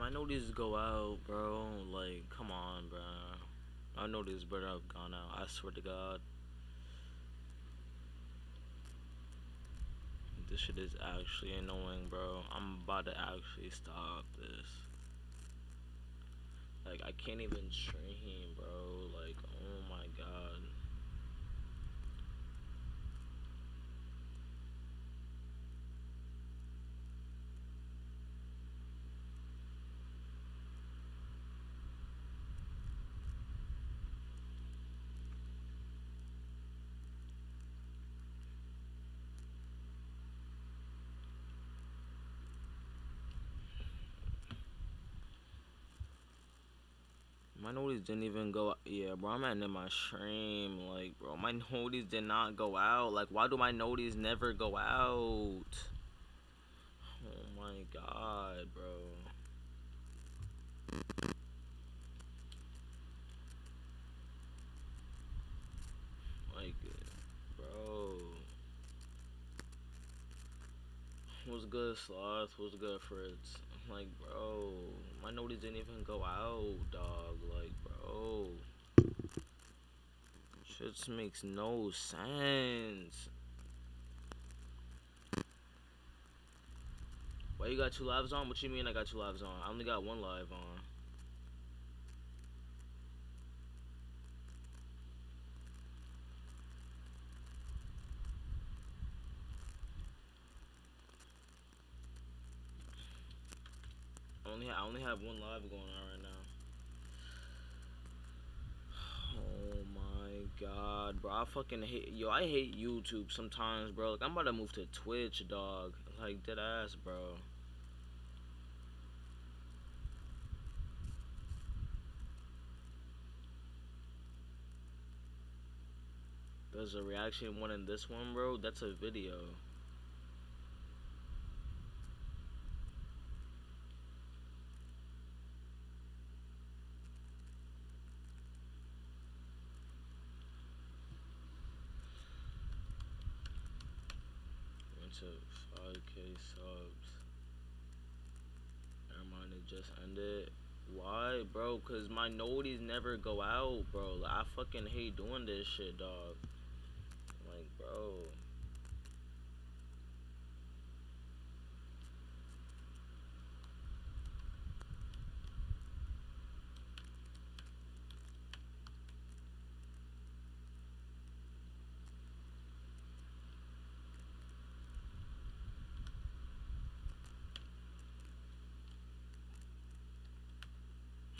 I know these go out, bro. Like, come on, bro. I know these better have gone out. I swear to God. This shit is actually annoying, bro. I'm about to actually stop this. Like, I can't even stream, bro. Like, oh my God. My notice didn't even go. Yeah, bro. I'm ending my stream. Like, bro, my notice did not go out. Like, why do my notice never go out? Oh my God, bro. Like, bro. What's good, Sloth? What's good, Fritz? Like, bro, my notice didn't even go out, dog. Like, bro, shit makes no sense. Why you got two lives on? What you mean I got two lives on? I only got one live on. I only have one live going on right now. Oh my God, bro, I fucking hate I hate YouTube sometimes, bro. Like, I'm about to move to Twitch, dog. Like, dead ass, bro. There's a reaction one in this one, bro. That's a video. Went to 5K subs. Never mind, it just ended. Why, bro? Cause my noties never go out, bro. Like, I fucking hate doing this shit, dog. Like, bro.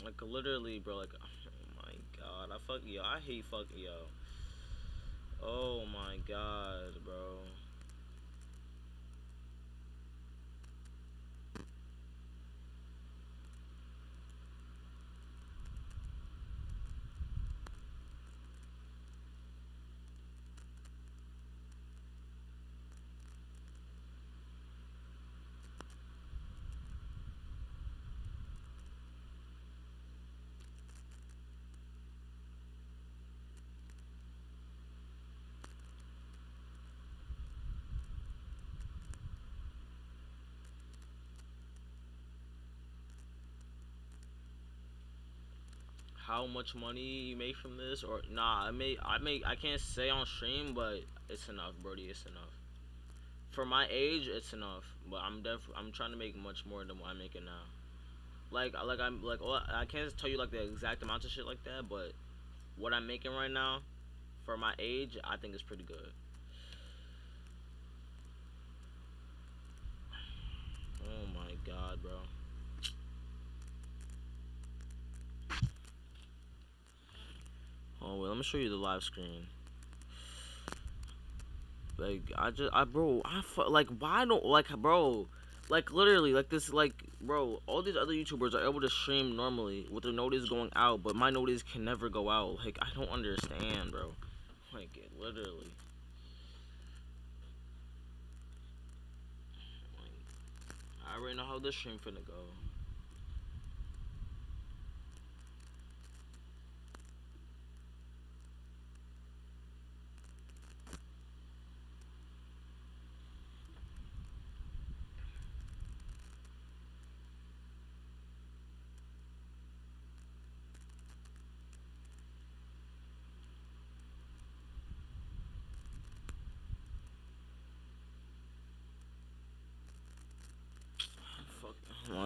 Like, literally, bro. Like, oh my God. I hate fucking yo. Oh my God, bro. How much money you make from this? Or nah, I can't say on stream, but it's enough, Brody. It's enough. For my age, it's enough. But I'm trying to make much more than what I'm making now. I'm like, oh, I can't tell you like the exact amount of shit like that, but what I'm making right now for my age, I think is pretty good. Oh my God, bro. Oh wait, let me show you the live screen. Like, bro, like, why don't, like, bro, like, literally, like, this, like, bro, all these other YouTubers are able to stream normally with their notice going out, but my notice can never go out. Like, I don't understand, bro. Like, literally. Like, I already know how this stream finna go.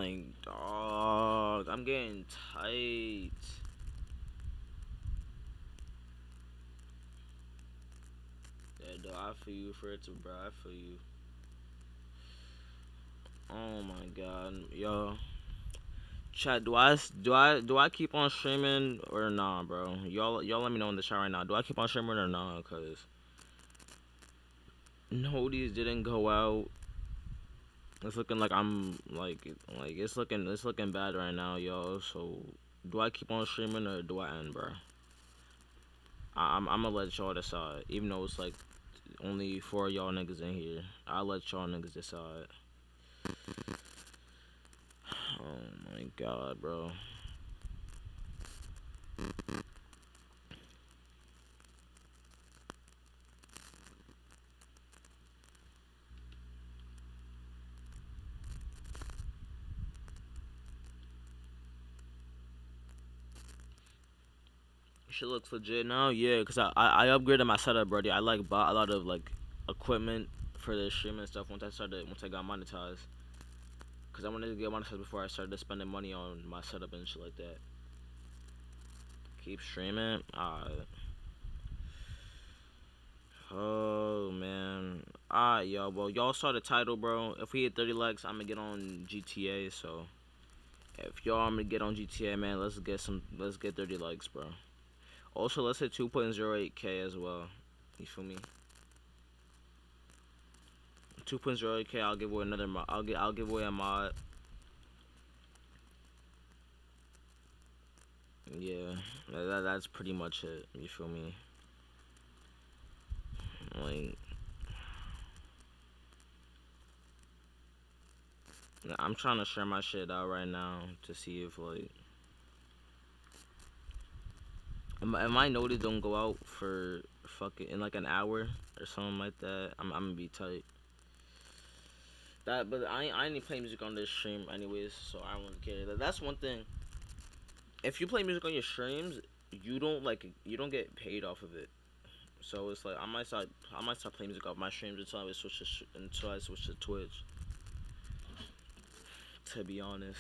Like, dog, I'm getting tight. Yeah, dog, I feel you for it too, bro. I feel you. Oh my god, yo, chat. Do I keep on streaming or nah, bro? Y'all let me know in the chat right now. Do I keep on streaming or nah? Cause notice didn't go out. It's looking like I'm like it's looking bad right now, yo. So do I keep on streaming or do I end, bro? I'm gonna let y'all decide. Even though it's like only 4 of y'all niggas in here, I'll let y'all niggas decide. Oh my god, bro. Shit looks legit now, yeah. Cause I upgraded my setup, brody. I like bought a lot of like equipment for the streaming stuff once I got monetized. Cause I wanted to get monetized before I started spending money on my setup and shit like that. Keep streaming. Oh man. Alright, yo, well, y'all saw the title, bro. If we hit 30 likes, I'm gonna get on GTA. So if y'all want me to get on GTA, man, let's get 30 likes, bro. Also, let's hit 2.08k as well. You feel me? 2.08k. I'll give away another mod. I'll give away a mod. Yeah, that's pretty much it. You feel me? Like, I'm trying to share my shit out right now to see if like, if my notice don't go out for fucking in like an hour or something like that, I'm gonna be tight. But I ain't play music on this stream anyways, so I won't care. That's one thing. If you play music on your streams, you don't get paid off of it. So it's like I might start playing music off my streams until I switch to Twitch. To be honest,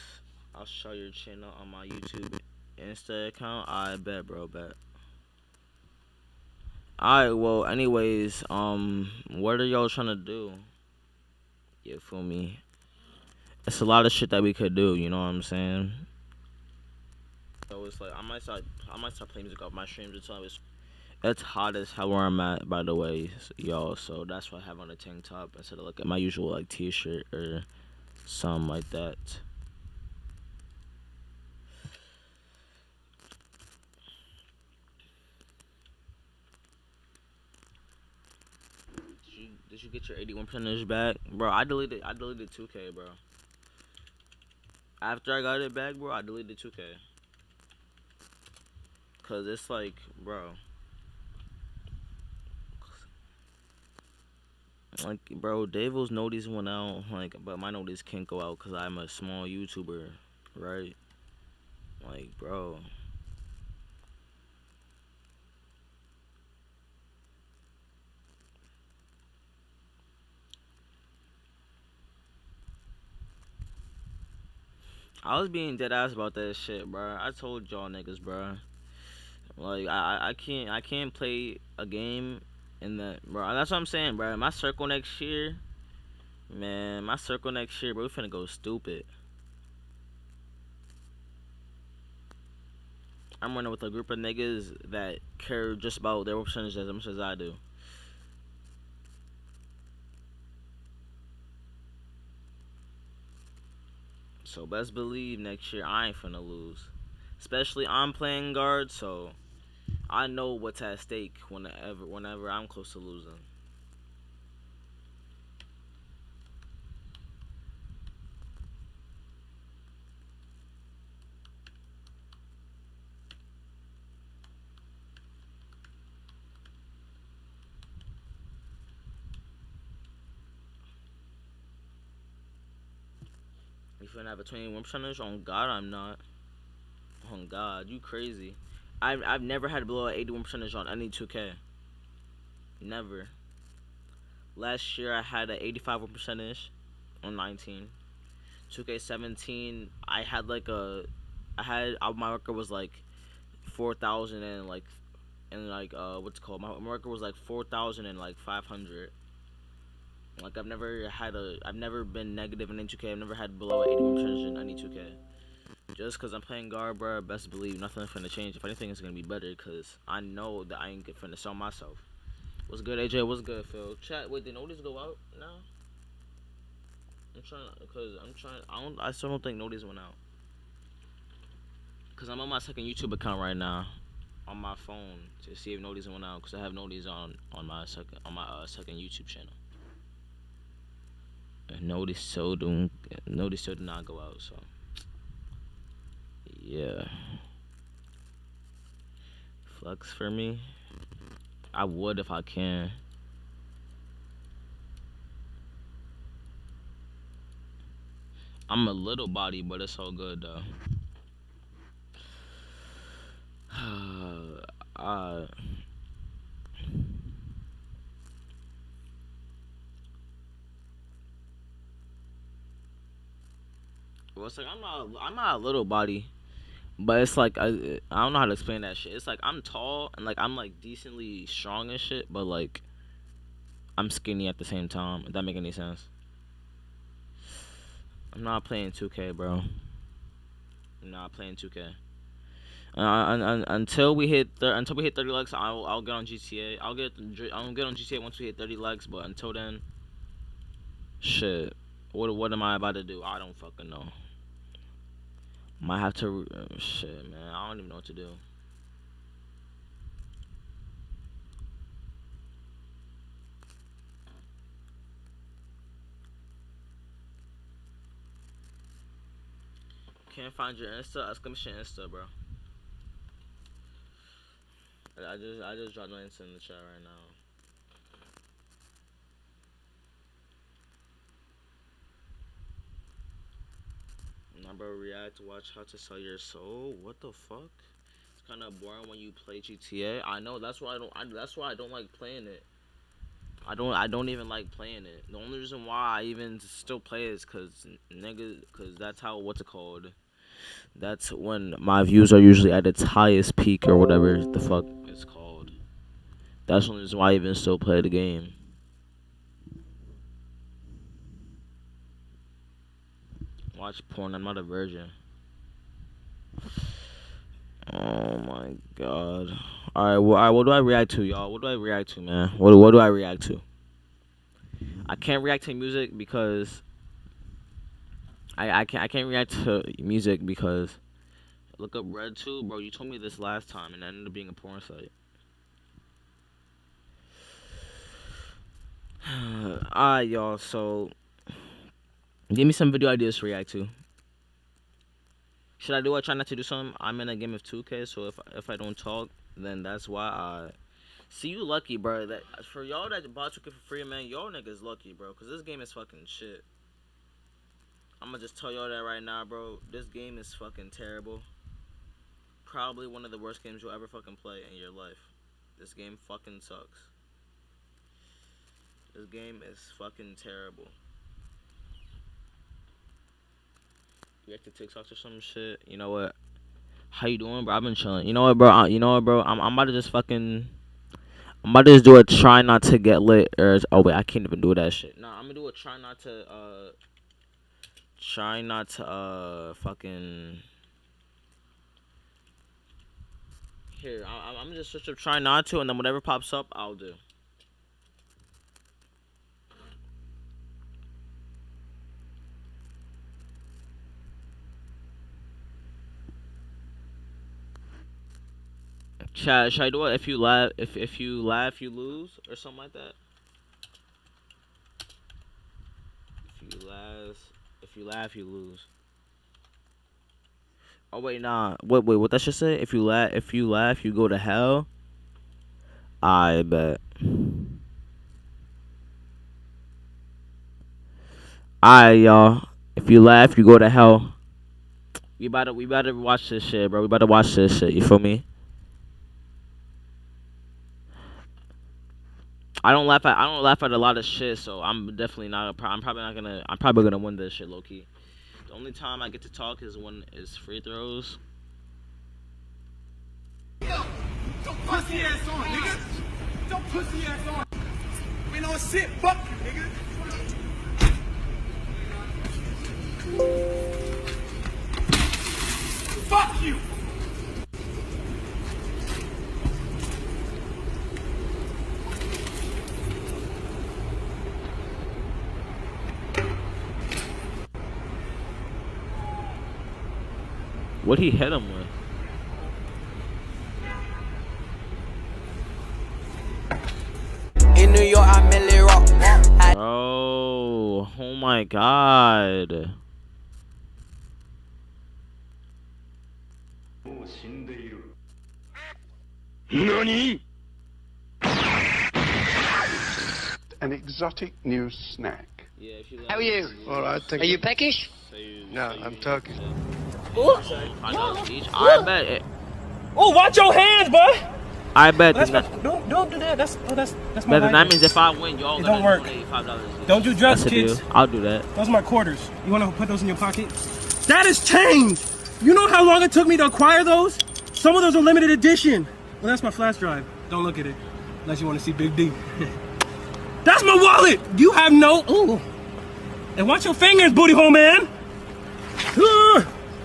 I'll show your channel on my YouTube Insta account. I bet, bro, bet. Alright, well, anyways, what are y'all trying to do? You feel me? It's a lot of shit that we could do, you know what I'm saying? So it's like I might start playing music off my streams until it's hot as hell where I'm at, by the way, y'all. So that's why I have on a tank top instead of like my usual like t-shirt or something like that. Did you get your 81 percentage back, bro? I deleted 2K, bro. After I got it back, bro, I deleted 2K. Cause it's like, bro, like, bro, Davil's notice went out, like, but my notice can't go out because I'm a small YouTuber, right? Like, bro, I was being dead ass about that shit, bro. I told y'all niggas, bro. Like, I can't play a game in that, bro. That's what I'm saying, bro. My circle next year, man. My circle next year, bro. We finna go stupid. I'm running with a group of niggas that care just about their percentage as much as I do. So best believe next year I ain't finna lose. Especially I'm playing guard, so I know what's at stake whenever I'm close to losing. You finna have a 21 percentage? On God, I'm not. On God, you crazy. I've never had below an 81 percentage on any 2K. Never. Last year I had an 85 percentage on 19. 2K17, I had like my record was like 4,000 and what's it called? My record was like 4,000 and like 500. Like I've never been negative in any 2K. I've never had below 81% in any 2K. Just cause I'm playing guard, bro, best believe nothing's finna change. If anything, it's gonna be better, cause I know that I ain't finna sell myself. What's good, AJ? What's good, Phil? Chat. Wait, did notice go out now? I still don't think notice went out. Cause I'm on my second YouTube account right now, on my phone to see if notice went out. Cause I have notice on my second YouTube channel. And notice still did not go out. So yeah, flex for me. I would if I can. I'm a little body, but it's all good though. uh, well, it's like I'm not a little body, but it's like I don't know how to explain that shit. It's like I'm tall and like I'm like decently strong and shit, but like I'm skinny at the same time. If that make any sense? I'm not playing 2K, bro. I'm not playing 2K. Until we hit 30 likes, I'll get on GTA. I'll get on GTA once we hit 30 likes. But until then, shit. What am I about to do? I don't fucking know. Might have to shit, man. I don't even know what to do. Can't find your Insta. Exclamation Insta, bro. I just dropped my Insta in the chat right now. Number react. Watch how to sell your soul. What the fuck? It's kind of boring when you play GTA. I know. That's why that's why I don't like playing it. I don't even like playing it. The only reason why I even still play is cause that's how what's it called? That's when my views are usually at its highest peak or whatever the fuck it's called. That's the only reason why I even still play the game. Watch porn. I'm not a virgin. Oh my god. Alright. What do I react to, y'all? What do I react to, man? What do I react to? I can't react to music because I can't react to music because look up Red 2, bro. You told me this last time, and that ended up being a porn site. Alright, y'all. So, give me some video ideas to react to. Should I do? I try not to do something. I'm in a game of 2K, so if I don't talk, then that's why I. See, you lucky, bro. That for y'all that bought 2K for free, man. Y'all niggas lucky, bro. Cause this game is fucking shit. I'm gonna just tell y'all that right now, bro. This game is fucking terrible. Probably one of the worst games you'll ever fucking play in your life. This game fucking sucks. This game is fucking terrible. React to TikToks or some shit. You know what? How you doing, bro? I've been chilling. You know what, bro? I'm about to just fucking. I'm about to just do a try not to get lit. Or oh wait, I can't even do that shit. Nah, I'm gonna do a try not to fucking. Here, I'm gonna just search up try not to, and then whatever pops up, I'll do. Chad, should I do it? If you laugh, if you laugh, you lose, or something like that. If you laugh, you lose. Oh wait, nah. Wait, what that should say? If you laugh, you go to hell. I bet. Alright, y'all. If you laugh, you go to hell. We about to watch this shit, bro. We about to watch this shit. You feel me? I don't laugh at a lot of shit, so I'm definitely not. I'm probably not gonna. I'm probably gonna win this shit, low key. The only time I get to talk is when it's free throws. Don't pussy ass on, nigga. Don't pussy ass on. We don't sit, fuck you, nigga. Fuck you. What'd he hit him with? In New York, I mainly rock. Oh my god. NANI?! An exotic new snack. Yeah, How are you? Alright, thank Are you peckish? No, I'm Turkish. I bet it. Oh, watch your hands, boy. I bet That's that. don't do that. That's my But then that life. means if I win, y'all It gonna don't work. donate $5. Don't do drugs, That's a kids. deal. I'll do that. Those are my quarters. You want to put those in your pocket? That is change. You know how long it took me to acquire those? Some of those are limited edition. Well, that's my flash drive. Don't look at it unless you want to see Big D. That's my wallet. You have no. Ooh. And watch your fingers, booty hole man.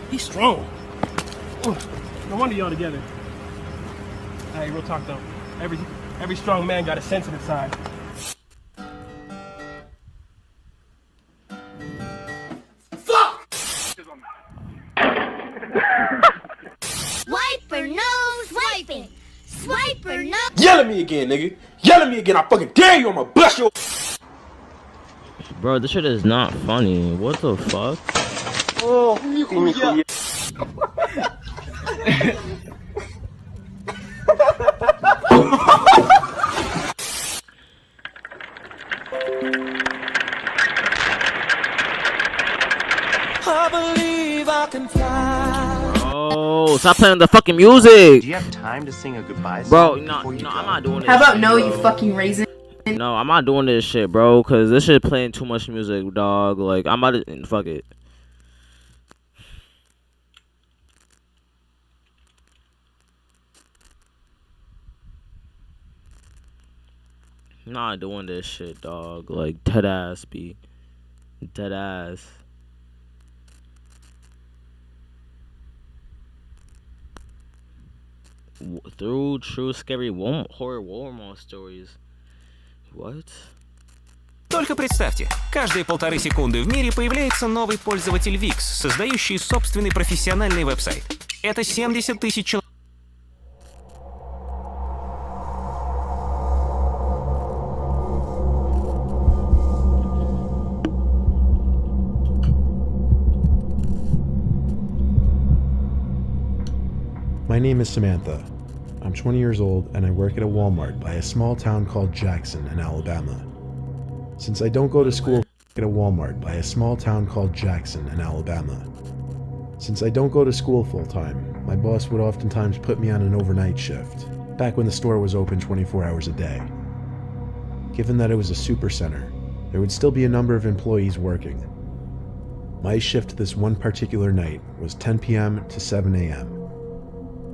He's strong. Ooh. No wonder y'all together. Hey, real talk though. Every strong man got a sensitive side. Swiper no swiping. Swiper no. Yell at me again, nigga. Yell at me again. I fucking dare you. I'ma bust your. Bro, this shit is not funny. What the fuck? Oh, yeah. I believe I can fly. Oh, stop playing the fucking music. Do you have time to sing a goodbye song? Bro, no, before you no, go? I'm not doing this. How about shit, no, bro. you fucking raisin? No, I'm not doing this shit, bro, cause this shit playing too much music, dog. Like, I'm about to fuck it. I'm not doing this shit, dog. Like, dead ass, be dead ass. Through true scary horror Walmart stories. What? Только представьте, каждые 1,5 секунды в мире появляется новый пользователь VIX, создающий собственный профессиональный веб-сайт. Это 70 тысяч человек. My name is Samantha. I'm 20 years old and I work at a Walmart by a small town called Jackson in Alabama. Since I don't go to school at a Walmart by a small town called Jackson in Alabama. Since I don't go to school full time, my boss would oftentimes put me on an overnight shift, back when the store was open 24 hours a day. Given that it was a super center, there would still be a number of employees working. My shift this one particular night was 10 p.m. to 7 a.m.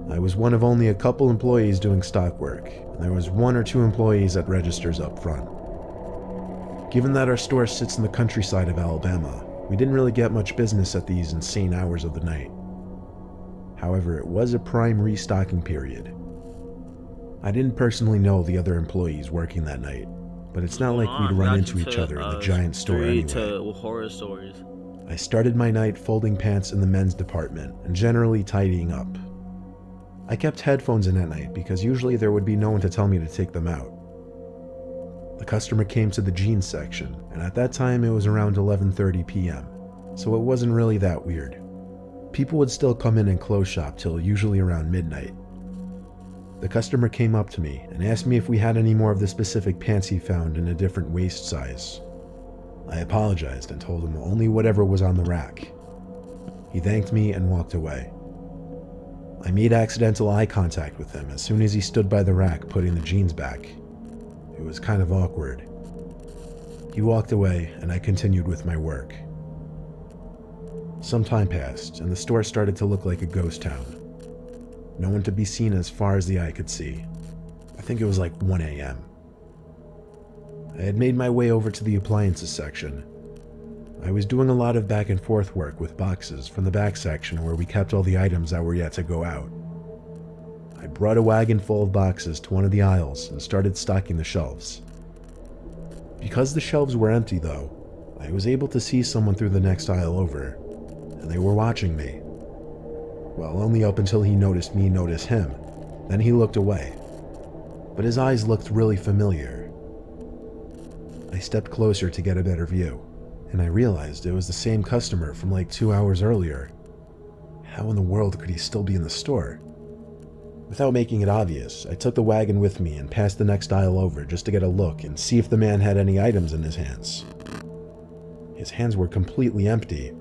I was one of only a couple employees doing stock work, and there was 1 or 2 employees at registers up front. Given that our store sits in the countryside of Alabama, we didn't really get much business at these insane hours of the night. However, it was a prime restocking period. I didn't personally know the other employees working that night, but it's not like we'd run into each other in the giant store anyway. To horror stories. I started my night folding pants in the men's department and generally tidying up. I kept headphones in at night because usually there would be no one to tell me to take them out. The customer came to the jeans section, and at that time it was around 11:30 p.m., so it wasn't really that weird. People would still come in and close shop till usually around midnight. The customer came up to me and asked me if we had any more of the specific pants he found in a different waist size. I apologized and told him only whatever was on the rack. He thanked me and walked away. I made accidental eye contact with him as soon as he stood by the rack putting the jeans back. It was kind of awkward. He walked away and I continued with my work. Some time passed, and the store started to look like a ghost town. No one to be seen as far as the eye could see. I think it was like 1 a.m. I had made my way over to the appliances section. I was doing a lot of back and forth work with boxes from the back section where we kept all the items that were yet to go out. I brought a wagon full of boxes to one of the aisles and started stocking the shelves. Because the shelves were empty though, I was able to see someone through the next aisle over, and they were watching me. Well, only up until he noticed me notice him. Then he looked away. But his eyes looked really familiar. I stepped closer to get a better view, and I realized it was the same customer from like 2 hours earlier. How in the world could he still be in the store? Without making it obvious, I took the wagon with me and passed the next aisle over just to get a look and see if the man had any items in his hands. His hands were completely empty.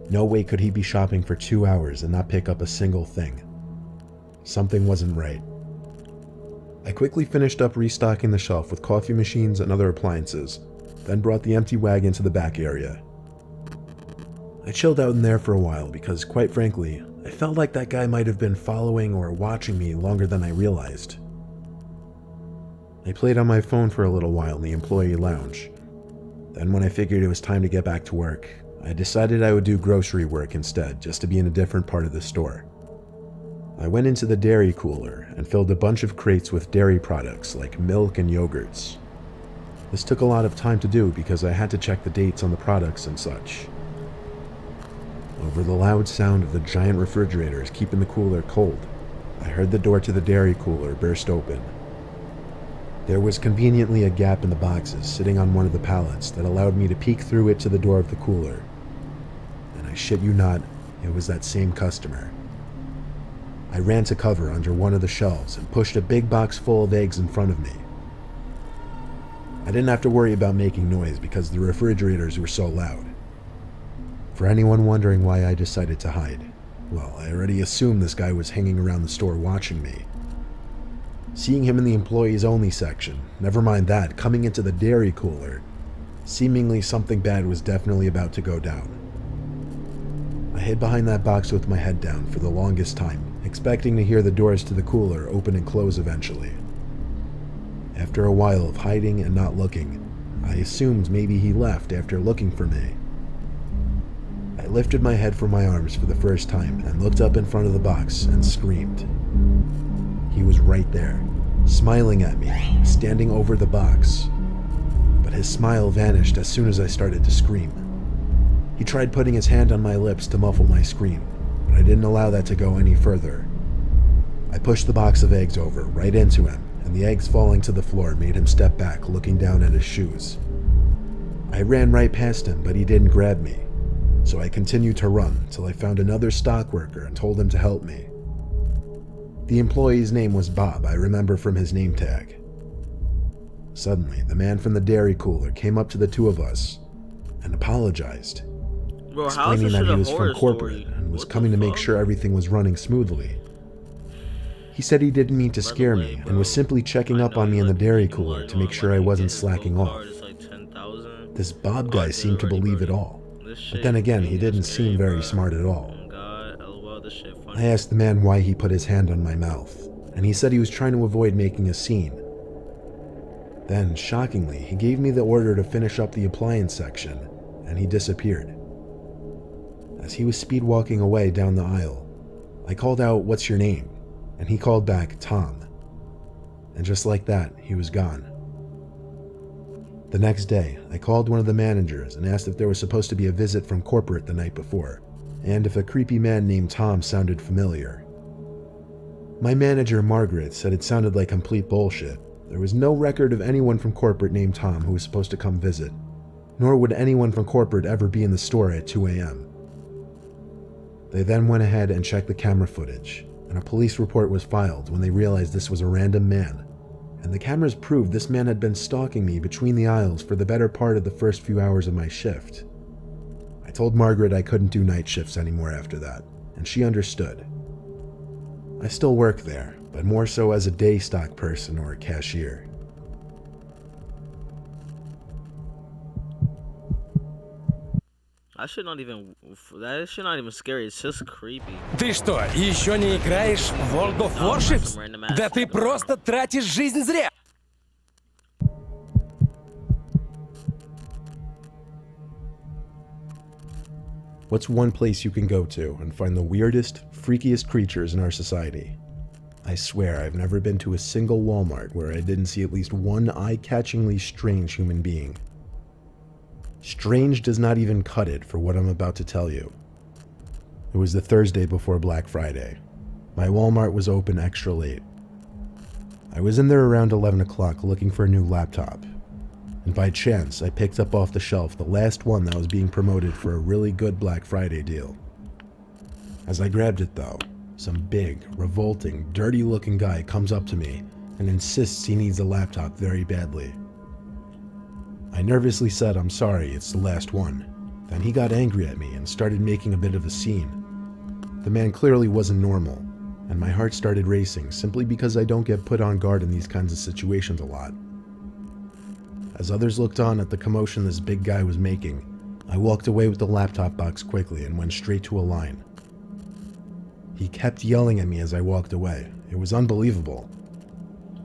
No way could he be shopping for 2 hours and not pick up a single thing. Something wasn't right. I quickly finished up restocking the shelf with coffee machines and other appliances, then brought the empty wagon to the back area. I chilled out in there for a while because, quite frankly, I felt like that guy might have been following or watching me longer than I realized. I played on my phone for a little while in the employee lounge. Then when I figured it was time to get back to work, I decided I would do grocery work instead, just to be in a different part of the store. I went into the dairy cooler and filled a bunch of crates with dairy products like milk and yogurts. This took a lot of time to do because I had to check the dates on the products and such. Over the loud sound of the giant refrigerators keeping the cooler cold, I heard the door to the dairy cooler burst open. There was conveniently a gap in the boxes sitting on one of the pallets that allowed me to peek through it to the door of the cooler. And I shit you not, it was that same customer. I ran to cover under one of the shelves and pushed a big box full of eggs in front of me. I didn't have to worry about making noise because the refrigerators were so loud. For anyone wondering why I decided to hide, well, I already assumed this guy was hanging around the store watching me. Seeing him in the employees only section, never mind that, coming into the dairy cooler, seemingly something bad was definitely about to go down. I hid behind that box with my head down for the longest time, expecting to hear the doors to the cooler open and close eventually. After a while of hiding and not looking, I assumed maybe he left after looking for me. I lifted my head from my arms for the first time and looked up in front of the box and screamed. He was right there, smiling at me, standing over the box. But his smile vanished as soon as I started to scream. He tried putting his hand on my lips to muffle my scream, but I didn't allow that to go any further. I pushed the box of eggs over right into him, and the eggs falling to the floor made him step back, looking down at his shoes. I ran right past him, but he didn't grab me, so I continued to run till I found another stock worker and told him to help me. The employee's name was Bob, I remember from his name tag. Suddenly, the man from the dairy cooler came up to the two of us and apologized, Bro, how is explaining this that shit he a was horror from corporate story? and was What the coming to make fuck? sure everything was running smoothly. He said he didn't mean to By the scare way, me bro, and was simply checking I up know on me you in the like dairy making cooler money to make on, sure like, I wasn't getting slacking gold off. card, it's like 10,000. This Bob Oh, guy I did seemed to already, believe it bro. all, This but shit then again, he is didn't scary, seem very bro. smart at all. Oh God, LOL, this shit funny. I asked the man why he put his hand on my mouth, and he said he was trying to avoid making a scene. Then, shockingly, he gave me the order to finish up the appliance section, and he disappeared. As he was speed walking away down the aisle, I called out, "What's your name?" And he called back, "Tom." And just like that, he was gone. The next day, I called one of the managers and asked if there was supposed to be a visit from corporate the night before, and if a creepy man named Tom sounded familiar. My manager, Margaret, said it sounded like complete bullshit. There was no record of anyone from corporate named Tom who was supposed to come visit, nor would anyone from corporate ever be in the store at 2 a.m. They then went ahead and checked the camera footage, and a police report was filed when they realized this was a random man, and the cameras proved this man had been stalking me between the aisles for the better part of the first few hours of my shift. I told Margaret I couldn't do night shifts anymore after that, and she understood. I still work there, but more so as a day stock person or a cashier. That shit not even scary. It's just creepy. Ты что, еще не играешь в World of Warships? Да ты просто тратишь жизнь зря! What's one place you can go to and find the weirdest, freakiest creatures in our society? I swear I've never been to a single Walmart where I didn't see at least one eye-catchingly strange human being. Strange does not even cut it for what I'm about to tell you. It was the Thursday before Black Friday. My Walmart was open extra late. I was in there around 11 o'clock looking for a new laptop. And by chance, I picked up off the shelf the last one that was being promoted for a really good Black Friday deal. As I grabbed it though, some big, revolting, dirty-looking guy comes up to me and insists he needs a laptop very badly. I nervously said I'm sorry, it's the last one. Then he got angry at me and started making a bit of a scene. The man clearly wasn't normal, and my heart started racing simply because I don't get put on guard in these kinds of situations a lot. As others looked on at the commotion this big guy was making, I walked away with the laptop box quickly and went straight to a line. He kept yelling at me as I walked away. It was unbelievable.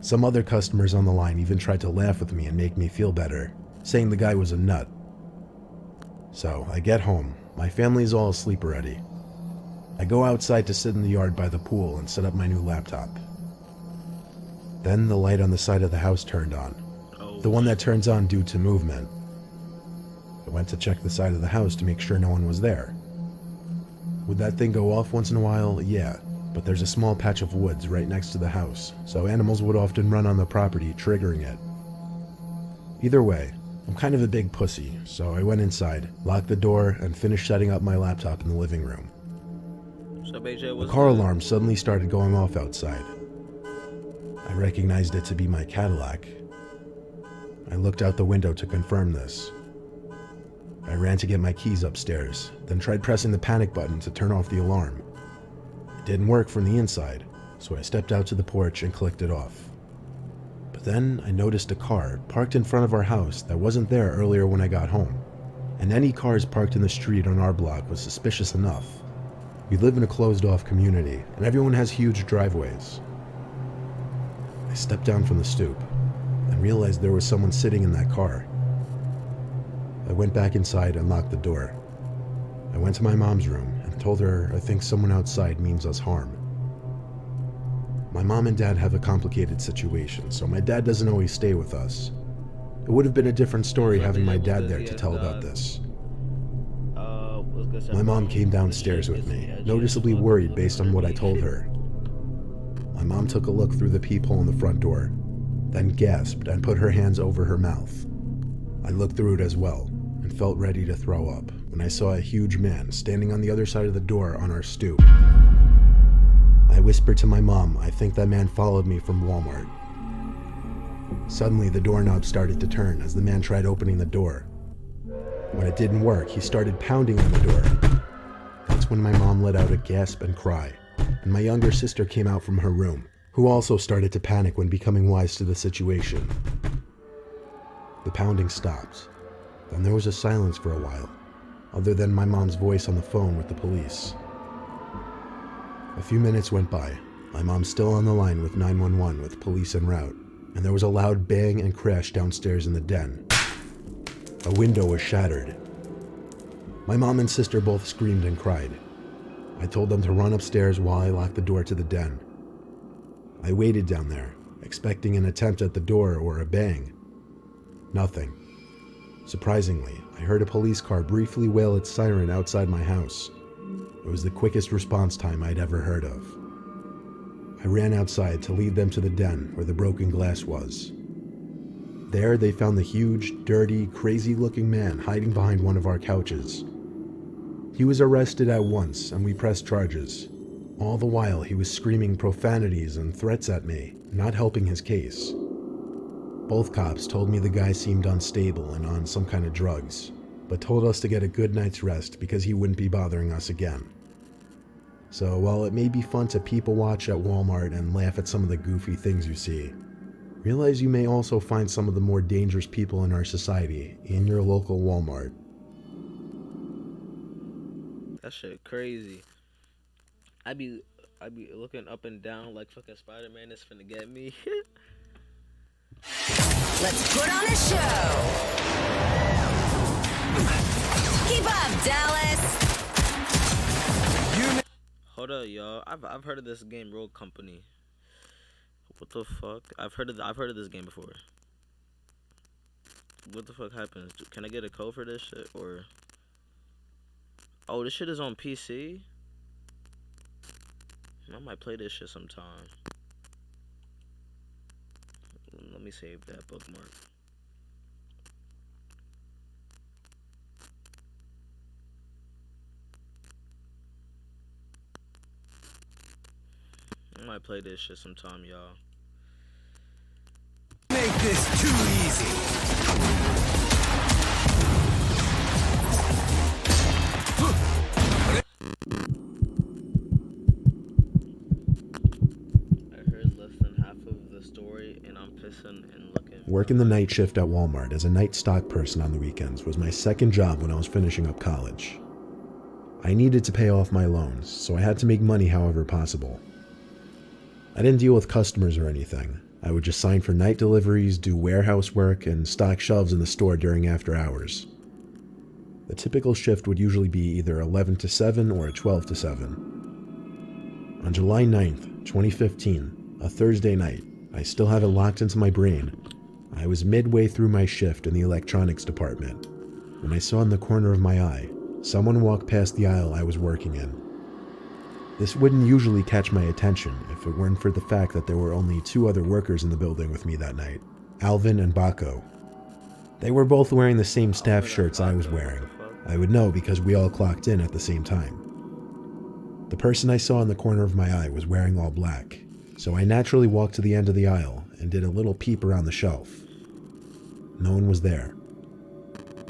Some other customers on the line even tried to laugh with me and make me feel better, saying the guy was a nut. So I get home. My family's all asleep already. I go outside to sit in the yard by the pool and set up my new laptop. Then the light on the side of the house turned on. The one that turns on due to movement. I went to check the side of the house to make sure no one was there. Would that thing go off once in a while? Yeah, but there's a small patch of woods right next to the house, so animals would often run on the property, triggering it. Either way, I'm kind of a big pussy, so I went inside, locked the door, and finished setting up my laptop in the living room. The car alarm suddenly started going off outside. I recognized it to be my Cadillac. I looked out the window to confirm this. I ran to get my keys upstairs, then tried pressing the panic button to turn off the alarm. It didn't work from the inside, so I stepped out to the porch and clicked it off. But then I noticed a car parked in front of our house that wasn't there earlier when I got home. And any cars parked in the street on our block was suspicious enough. We live in a closed-off community, and everyone has huge driveways. I stepped down from the stoop and realized there was someone sitting in that car. I went back inside and locked the door. I went to my mom's room and told her I think someone outside means us harm. My mom and dad have a complicated situation, so my dad doesn't always stay with us. It would have been a different story having my dad there to tell about this. My mom came downstairs with me, noticeably worried based on what I told her. My mom took a look through the peephole in the front door, then gasped and put her hands over her mouth. I looked through it as well, and felt ready to throw up when I saw a huge man standing on the other side of the door on our stoop. I whispered to my mom, I think that man followed me from Walmart. Suddenly the doorknob started to turn as the man tried opening the door. When it didn't work, he started pounding on the door. That's when my mom let out a gasp and cry, and my younger sister came out from her room, who also started to panic when becoming wise to the situation. The pounding stopped. Then there was a silence for a while, other than my mom's voice on the phone with the police. A few minutes went by, my mom still on the line with 911 with police en route, and there was a loud bang and crash downstairs in the den. A window was shattered. My mom and sister both screamed and cried. I told them to run upstairs while I locked the door to the den. I waited down there, expecting an attempt at the door or a bang. Nothing. Surprisingly, I heard a police car briefly wail its siren outside my house. It was the quickest response time I'd ever heard of. I ran outside to lead them to the den where the broken glass was. There they found the huge, dirty, crazy-looking man hiding behind one of our couches. He was arrested at once and we pressed charges. All the while he was screaming profanities and threats at me, not helping his case. Both cops told me the guy seemed unstable and on some kind of drugs, but told us to get a good night's rest because he wouldn't be bothering us again. So while it may be fun to people watch at Walmart and laugh at some of the goofy things you see, realize you may also find some of the more dangerous people in our society in your local Walmart. That shit crazy. I be looking up and down like fucking Spider-Man is finna get me. Let's put on a show. Keep up, Dallas. Hold up, y'all. I've heard of this game, Rogue Company. What the fuck? I've heard of this game before. What the fuck happens? Can I get a code for this shit or? Oh, this shit is on PC. I might play this shit sometime. Let me save that bookmark. I might play this shit sometime, y'all. Make this too easy. Working the night shift at Walmart as a night stock person on the weekends was my second job when I was finishing up college. I needed to pay off my loans, so I had to make money however possible. I didn't deal with customers or anything. I would just sign for night deliveries, do warehouse work, and stock shelves in the store during after hours. The typical shift would usually be either 11 to 7 or 12 to 7. On July 9th, 2015, a Thursday night, I still have it locked into my brain. I was midway through my shift in the electronics department when I saw in the corner of my eye someone walk past the aisle I was working in. This wouldn't usually catch my attention if it weren't for the fact that there were only 2 other workers in the building with me that night, Alvin and Baco. They were both wearing the same staff shirts I was wearing. I would know because we all clocked in at the same time. The person I saw in the corner of my eye was wearing all black, so I naturally walked to the end of the aisle and did a little peep around the shelf. No one was there.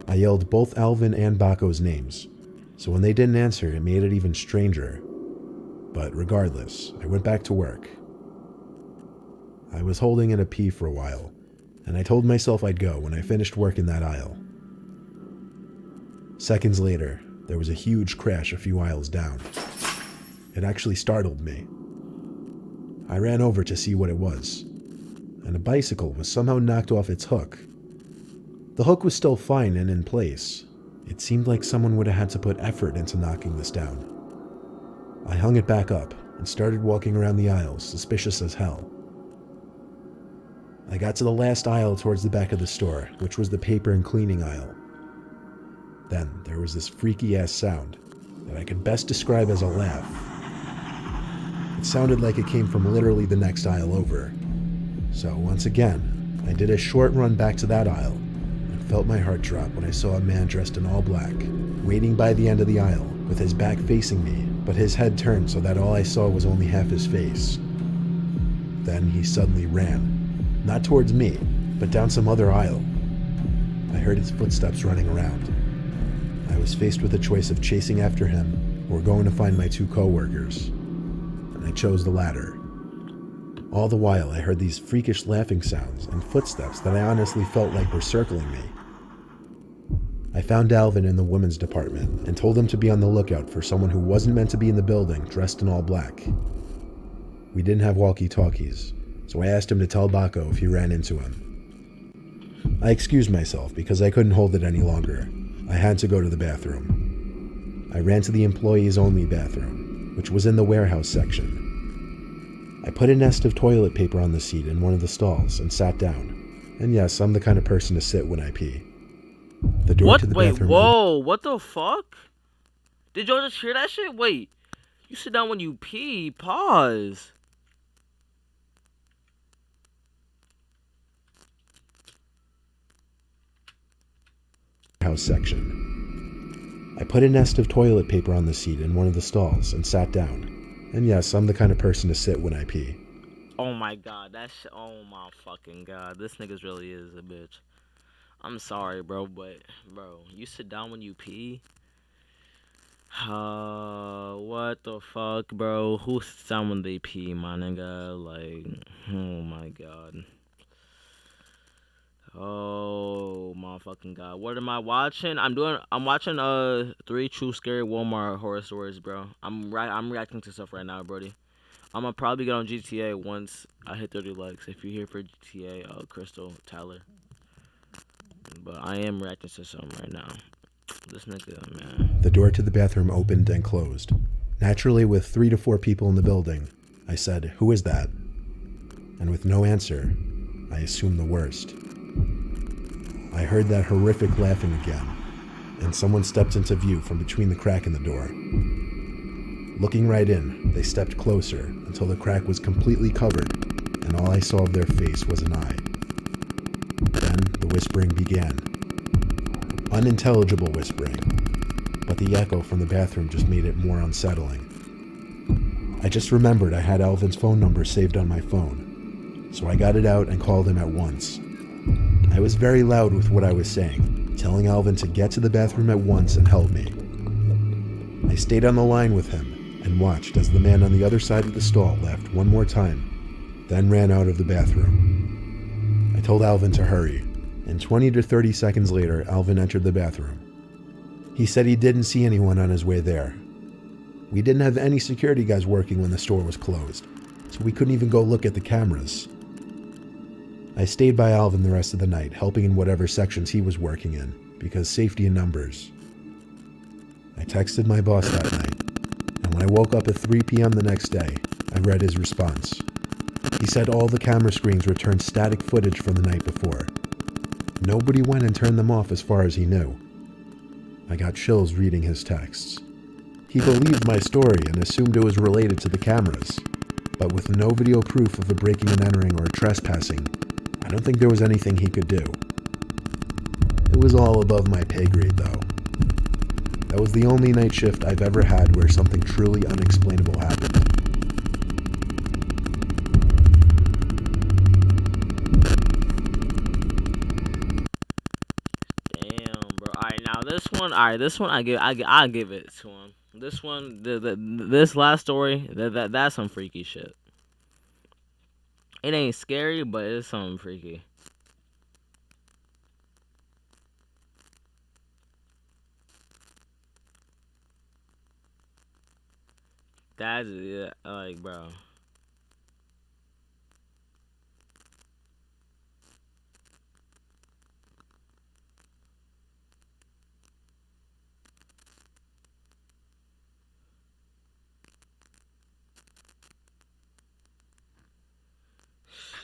I yelled both Alvin and Baco's names, so when they didn't answer, it made it even stranger. But regardless, I went back to work. I was holding in a pee for a while, and I told myself I'd go when I finished work in that aisle. Seconds later, there was a huge crash a few aisles down. It actually startled me. I ran over to see what it was, and a bicycle was somehow knocked off its hook. The hook was still fine and in place. It seemed like someone would have had to put effort into knocking this down. I hung it back up and started walking around the aisles, suspicious as hell. I got to the last aisle towards the back of the store, which was the paper and cleaning aisle. Then there was this freaky-ass sound that I could best describe as a laugh. It sounded like it came from literally the next aisle over. So once again, I did a short run back to that aisle and felt my heart drop when I saw a man dressed in all black, waiting by the end of the aisle with his back facing me, but his head turned so that all I saw was only half his face. Then he suddenly ran, not towards me, but down some other aisle. I heard his footsteps running around. I was faced with a choice of chasing after him or going to find my 2 co-workers, and I chose the latter. All the while, I heard these freakish laughing sounds and footsteps that I honestly felt like were circling me. I found Alvin in the women's department and told him to be on the lookout for someone who wasn't meant to be in the building dressed in all black. We didn't have walkie-talkies, so I asked him to tell Baco if he ran into him. I excused myself because I couldn't hold it any longer. I had to go to the bathroom. I ran to the employees-only bathroom, which was in the warehouse section. I put a nest of toilet paper on the seat in one of the stalls and sat down. And yes, I'm the kind of person to sit when I pee. The door to the bathroom. Whoa, what the fuck? Did y'all just hear that shit? Wait, you sit down when you pee. Pause. House section. I put a nest of toilet paper on the seat in one of the stalls and sat down. And yes, I'm the kind of person to sit when I pee. Oh my god, oh my fucking god. This nigga really is a bitch. I'm sorry, bro, but, bro, you sit down when you pee? What the fuck, bro? Who sits down when they pee, my nigga? Like, oh my god. Oh my my fucking god. What am I watching? I'm watching 3 True Scary Walmart horror stories, bro. I'm reacting to stuff right now, brody. I'm gonna probably get on GTA once I hit 30 likes. If you're here for GTA, Crystal, Tyler. But I am reacting to something right now. This nigga, man. The door to the bathroom opened and closed. Naturally, with 3 to 4 people in the building, I said, "Who is that?" And with no answer, I assumed the worst. I heard that horrific laughing again, and someone stepped into view from between the crack in the door. Looking right in, they stepped closer until the crack was completely covered, and all I saw of their face was an eye. Then the whispering began. Unintelligible whispering, but the echo from the bathroom just made it more unsettling. I just remembered I had Alvin's phone number saved on my phone, so I got it out and called him at once. I was very loud with what I was saying, telling Alvin to get to the bathroom at once and help me. I stayed on the line with him and watched as the man on the other side of the stall laughed one more time, then ran out of the bathroom. I told Alvin to hurry, and 20 to 30 seconds later, Alvin entered the bathroom. He said he didn't see anyone on his way there. We didn't have any security guys working when the store was closed, so we couldn't even go look at the cameras. I stayed by Alvin the rest of the night, helping in whatever sections he was working in, because safety in numbers. I texted my boss that night, and when I woke up at 3 p.m. the next day, I read his response. He said all the camera screens returned static footage from the night before. Nobody went and turned them off as far as he knew. I got chills reading his texts. He believed my story and assumed it was related to the cameras, but with no video proof of a breaking and entering or a trespassing, I don't think there was anything he could do. It was all above my pay grade, though. That was the only night shift I've ever had where something truly unexplainable happened. Damn, bro. Alright, this one, I give it to him. This one, this last story, that's some freaky shit. It ain't scary, but it's something freaky. That's like, bro.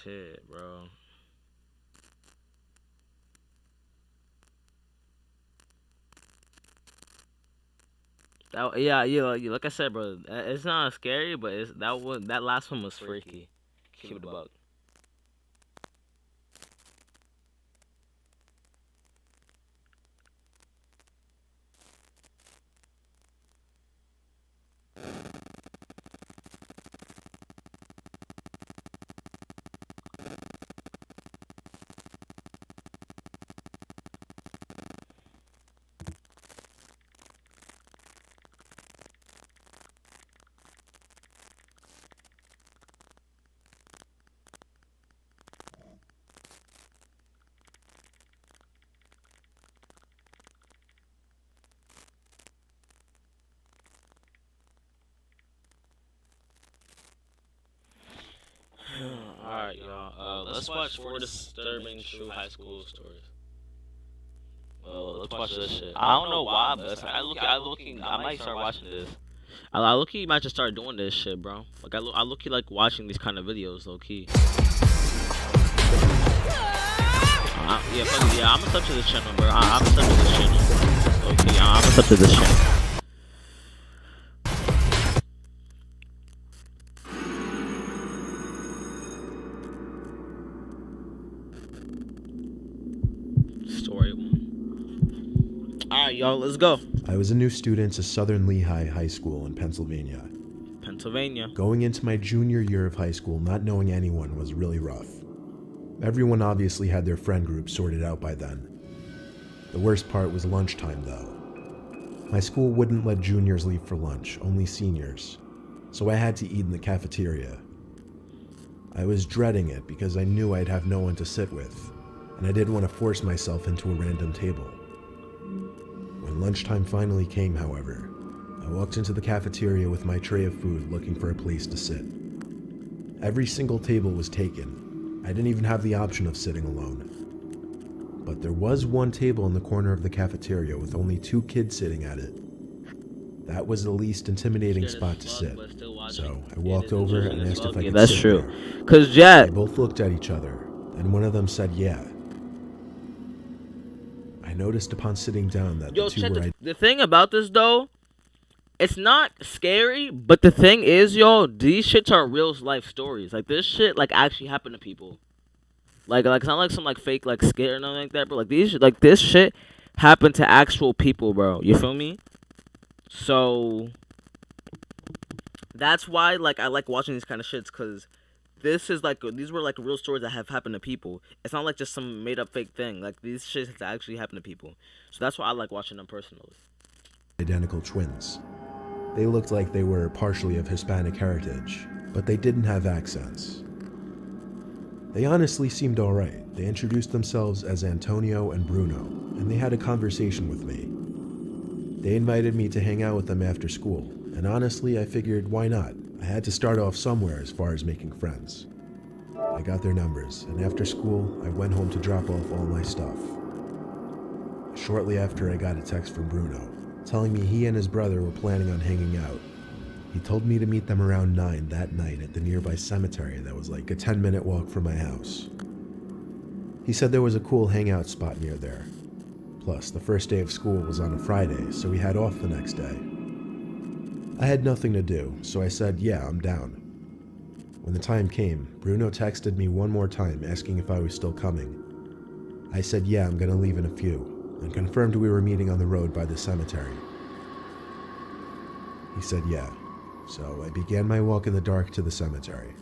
Shit, bro. Yeah, like I said, bro, it's not scary, but that last one was freaky. Keep it a buck. Alright, y'all. Let's watch 4 disturbing true high school stories. Let's watch this shit. I don't know why, but I might start watching this. I low-key might just start doing this shit, bro. Like, I low-key like watching these kind of videos, low-key. Yeah, I'm gonna sub to this channel, bro. I'm gonna sub to this channel. Okay, I'm gonna sub to this channel. Story 1. Alright, y'all, let's go. I was a new student to Southern Lehigh High School in Pennsylvania. Going into my junior year of high school, not knowing anyone was really rough. Everyone obviously had their friend group sorted out by then. The worst part was lunchtime, though. My school wouldn't let juniors leave for lunch, only seniors, so I had to eat in the cafeteria. I was dreading it because I knew I'd have no one to sit with, and I didn't want to force myself into a random table. When lunchtime finally came, however, I walked into the cafeteria with my tray of food looking for a place to sit. Every single table was taken. I didn't even have the option of sitting alone. But there was one table in the corner of the cafeteria with only 2 kids sitting at it. That was the least intimidating spot to sit. So I walked over and asked if I could sit there. Cause They both looked at each other, and one of them said yeah. I noticed upon sitting down that the two were the thing about this though, it's not scary, but the thing is, yo, these shits are real life stories. Like this shit like actually happened to people. Like it's not like some like fake like scare or nothing like that, bro. Like this shit happened to actual people, bro. You feel me? So that's why like I like watching these kind of shits, cause this is like these were like real stories that have happened to people. It's not like just some made up fake thing. Like these shits have actually happened to people. So that's why I like watching them personally. Identical twins. They looked like they were partially of Hispanic heritage, but they didn't have accents. They honestly seemed alright. They introduced themselves as Antonio and Bruno, and they had a conversation with me. They invited me to hang out with them after school, and honestly, I figured why not? I had to start off somewhere as far as making friends. I got their numbers, and after school, I went home to drop off all my stuff. Shortly after, I got a text from Bruno, telling me he and his brother were planning on hanging out. He told me to meet them around 9 that night at the nearby cemetery that was like a 10-minute walk from my house. He said there was a cool hangout spot near there. Plus, the first day of school was on a Friday, so we had off the next day. I had nothing to do, so I said, yeah, I'm down. When the time came, Bruno texted me one more time asking if I was still coming. I said, yeah, I'm gonna leave in a few, and confirmed we were meeting on the road by the cemetery. He said, yeah. So I began my walk in the dark to the cemetery.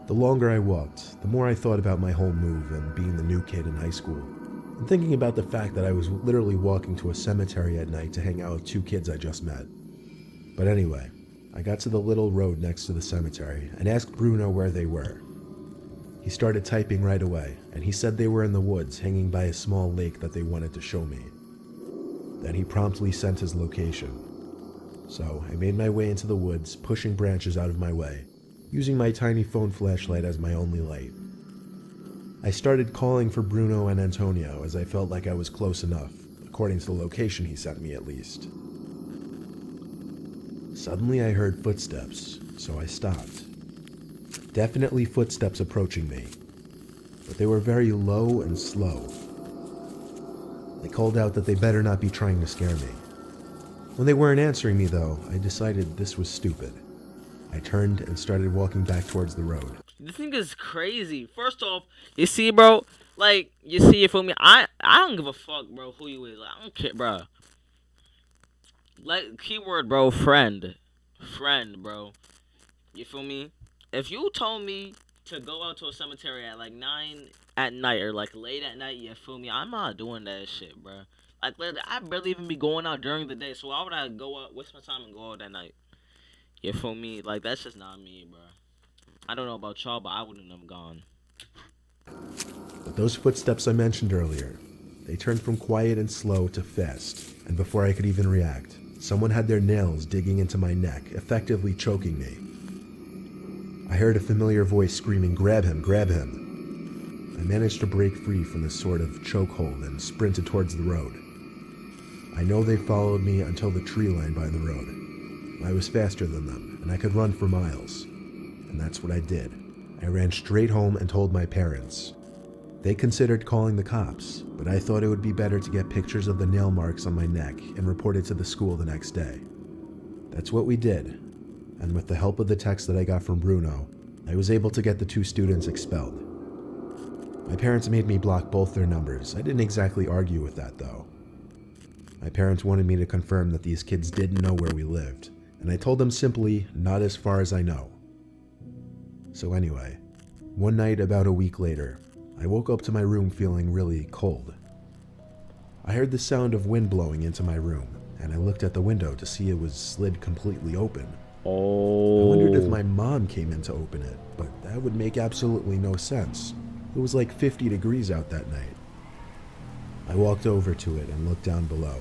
The longer I walked, the more I thought about my whole move and being the new kid in high school, and thinking about the fact that I was literally walking to a cemetery at night to hang out with 2 kids I just met. But anyway, I got to the little road next to the cemetery and asked Bruno where they were. He started typing right away, and he said they were in the woods hanging by a small lake that they wanted to show me. Then he promptly sent his location. So I made my way into the woods, pushing branches out of my way, using my tiny phone flashlight as my only light. I started calling for Bruno and Antonio as I felt like I was close enough, according to the location he sent me at least. Suddenly I heard footsteps, so I stopped. Definitely footsteps approaching me, but they were very low and slow. I called out that they better not be trying to scare me. When they weren't answering me though, I decided this was stupid. I turned and started walking back towards the road. This thing is crazy. First off, you see, bro, like, you see, you feel me? I don't give a fuck, bro, who you is. Like, I don't care, bro. Like, keyword, bro, friend. Friend, bro. You feel me? If you told me to go out to a cemetery at, like, 9 at night or, like, late at night, you feel me? I'm not doing that shit, bro. Like, I barely even be going out during the day, so why would I go out, waste my time and go out at night? You feel me? Like, that's just not me, bro. I don't know about y'all, but I wouldn't have gone. But those footsteps I mentioned earlier, they turned from quiet and slow to fast, and before I could even react, someone had their nails digging into my neck, effectively choking me. I heard a familiar voice screaming, "Grab him, grab him." I managed to break free from this sort of chokehold and sprinted towards the road. I know they followed me until the tree line by the road. I was faster than them, and I could run for miles. And that's what I did. I ran straight home and told my parents. They considered calling the cops, but I thought it would be better to get pictures of the nail marks on my neck and report it to the school the next day. That's what we did, and with the help of the text that I got from Bruno, I was able to get the 2 students expelled. My parents made me block both their numbers. I didn't exactly argue with that, though. My parents wanted me to confirm that these kids didn't know where we lived, and I told them simply, not as far as I know. So anyway, one night about a week later, I woke up to my room feeling really cold. I heard the sound of wind blowing into my room, and I looked at the window to see it was slid completely open. Oh. I wondered if my mom came in to open it, but that would make absolutely no sense. It was like 50 degrees out that night. I walked over to it and looked down below.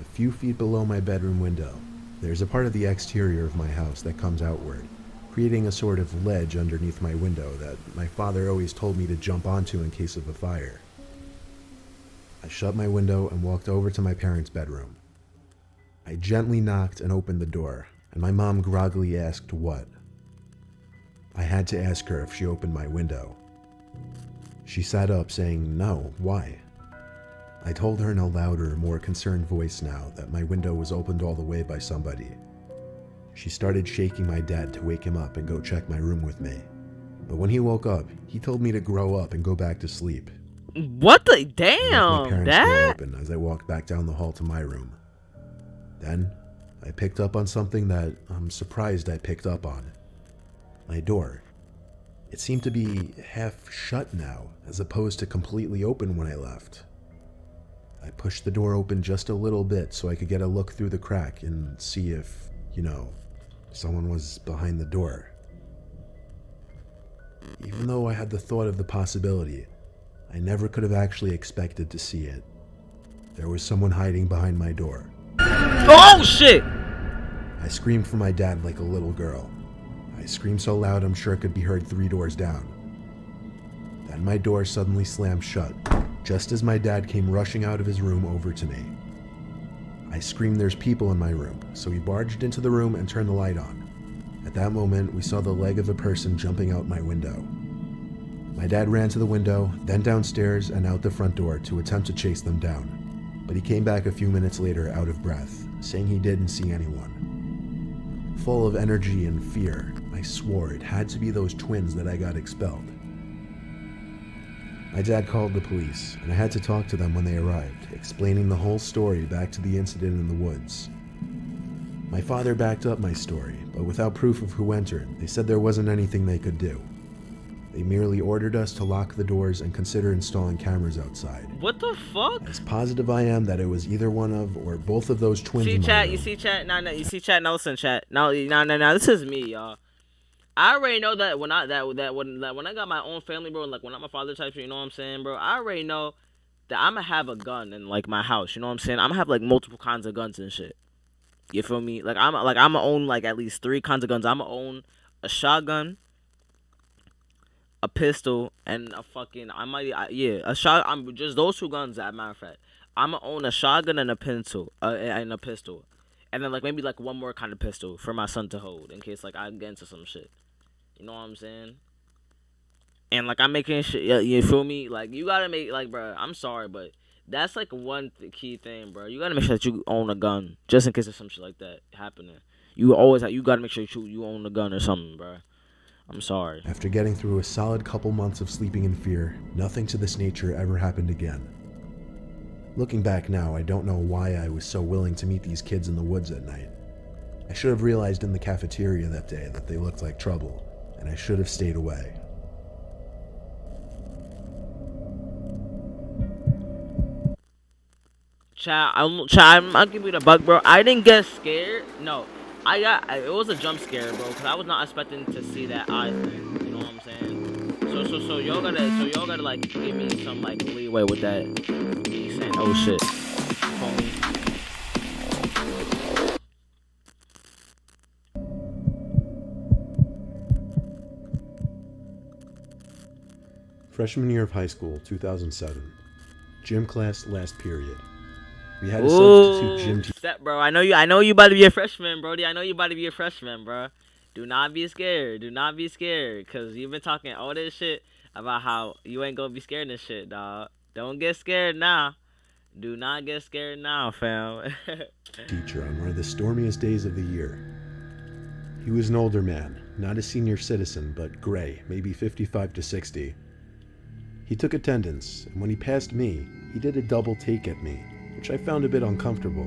A few feet below my bedroom window, there's a part of the exterior of my house that comes outward, creating a sort of ledge underneath my window that my father always told me to jump onto in case of a fire. I shut my window and walked over to my parents' bedroom. I gently knocked and opened the door, and my mom groggily asked what. I had to ask her if she opened my window. She sat up saying, "No, why?" I told her in a louder, more concerned voice now that my window was opened all the way by somebody. She started shaking my dad to wake him up and go check my room with me. But when he woke up, he told me to grow up and go back to sleep. What the damn? My parents' door open as I walked back down the hall to my room. Then, I picked up on something that I'm surprised I picked up on. My door. It seemed to be half shut now, as opposed to completely open when I left. I pushed the door open just a little bit so I could get a look through the crack and see if, someone was behind the door. Even though I had the thought of the possibility, I never could have actually expected to see it. There was someone hiding behind my door. Oh shit! I screamed for my dad like a little girl. I screamed so loud I'm sure it could be heard 3 doors down. Then my door suddenly slammed shut, just as my dad came rushing out of his room over to me. I screamed there's people in my room, so he barged into the room and turned the light on. At that moment, we saw the leg of a person jumping out my window. My dad ran to the window, then downstairs and out the front door to attempt to chase them down. But he came back a few minutes later out of breath, saying he didn't see anyone. Full of energy and fear, I swore it had to be those twins that I got expelled. My dad called the police, and I had to talk to them when they arrived, explaining the whole story back to the incident in the woods. My father backed up my story, but without proof of who entered, they said there wasn't anything they could do. They merely ordered us to lock the doors and consider installing cameras outside. What the fuck? As positive I am that it was either one of or both of those twins. You see chat? Now listen, chat. Now, this is me, y'all. I already know that when I got my own family, bro, like when I'm my father type shit, you know what I'm saying, bro? I already know that I'm gonna have a gun in like my house, you know what I'm saying? I'm gonna have like multiple kinds of guns and shit. You feel me? I'm gonna own like at least 3 kinds of guns. I'm gonna own a shotgun, a pistol, and a fucking a shot. I'm just those 2 guns. As a matter of fact, I'm gonna own a shotgun and a pistol, and then like maybe like one more kind of pistol for my son to hold in case like I get into some shit. You know what I'm saying? And like I'm making shit. You feel me? Like you gotta make like, bro. I'm sorry, but that's like one key thing, bro. You gotta make sure that you own a gun just in case there's some shit like that happening. You gotta make sure you own a gun or something, bro. I'm sorry. After getting through a solid couple months of sleeping in fear, nothing to this nature ever happened again. Looking back now, I don't know why I was so willing to meet these kids in the woods at night. I should have realized in the cafeteria that day that they looked like trouble, and I should have stayed away. I'll give you the buck, bro. I didn't get scared. No. It was a jump scare, bro, because I was not expecting to see that eye thing. You know what I'm saying? So y'all gotta like give me some like leeway with that. Me saying, oh shit. Freshman year of high school, 2007. Gym class, last period. We had a substitute gym teacher. Bro, I know you about to be a freshman, Brody. I know you about to be a freshman, bro. Do not be scared. Do not be scared. Because you've been talking all this shit about how you ain't going to be scared and shit, dog. Don't get scared now. Do not get scared now, fam. Teacher on one of the stormiest days of the year. He was an older man, not a senior citizen, but gray, maybe 55 to 60. He took attendance, and when he passed me, he did a double take at me, which I found a bit uncomfortable.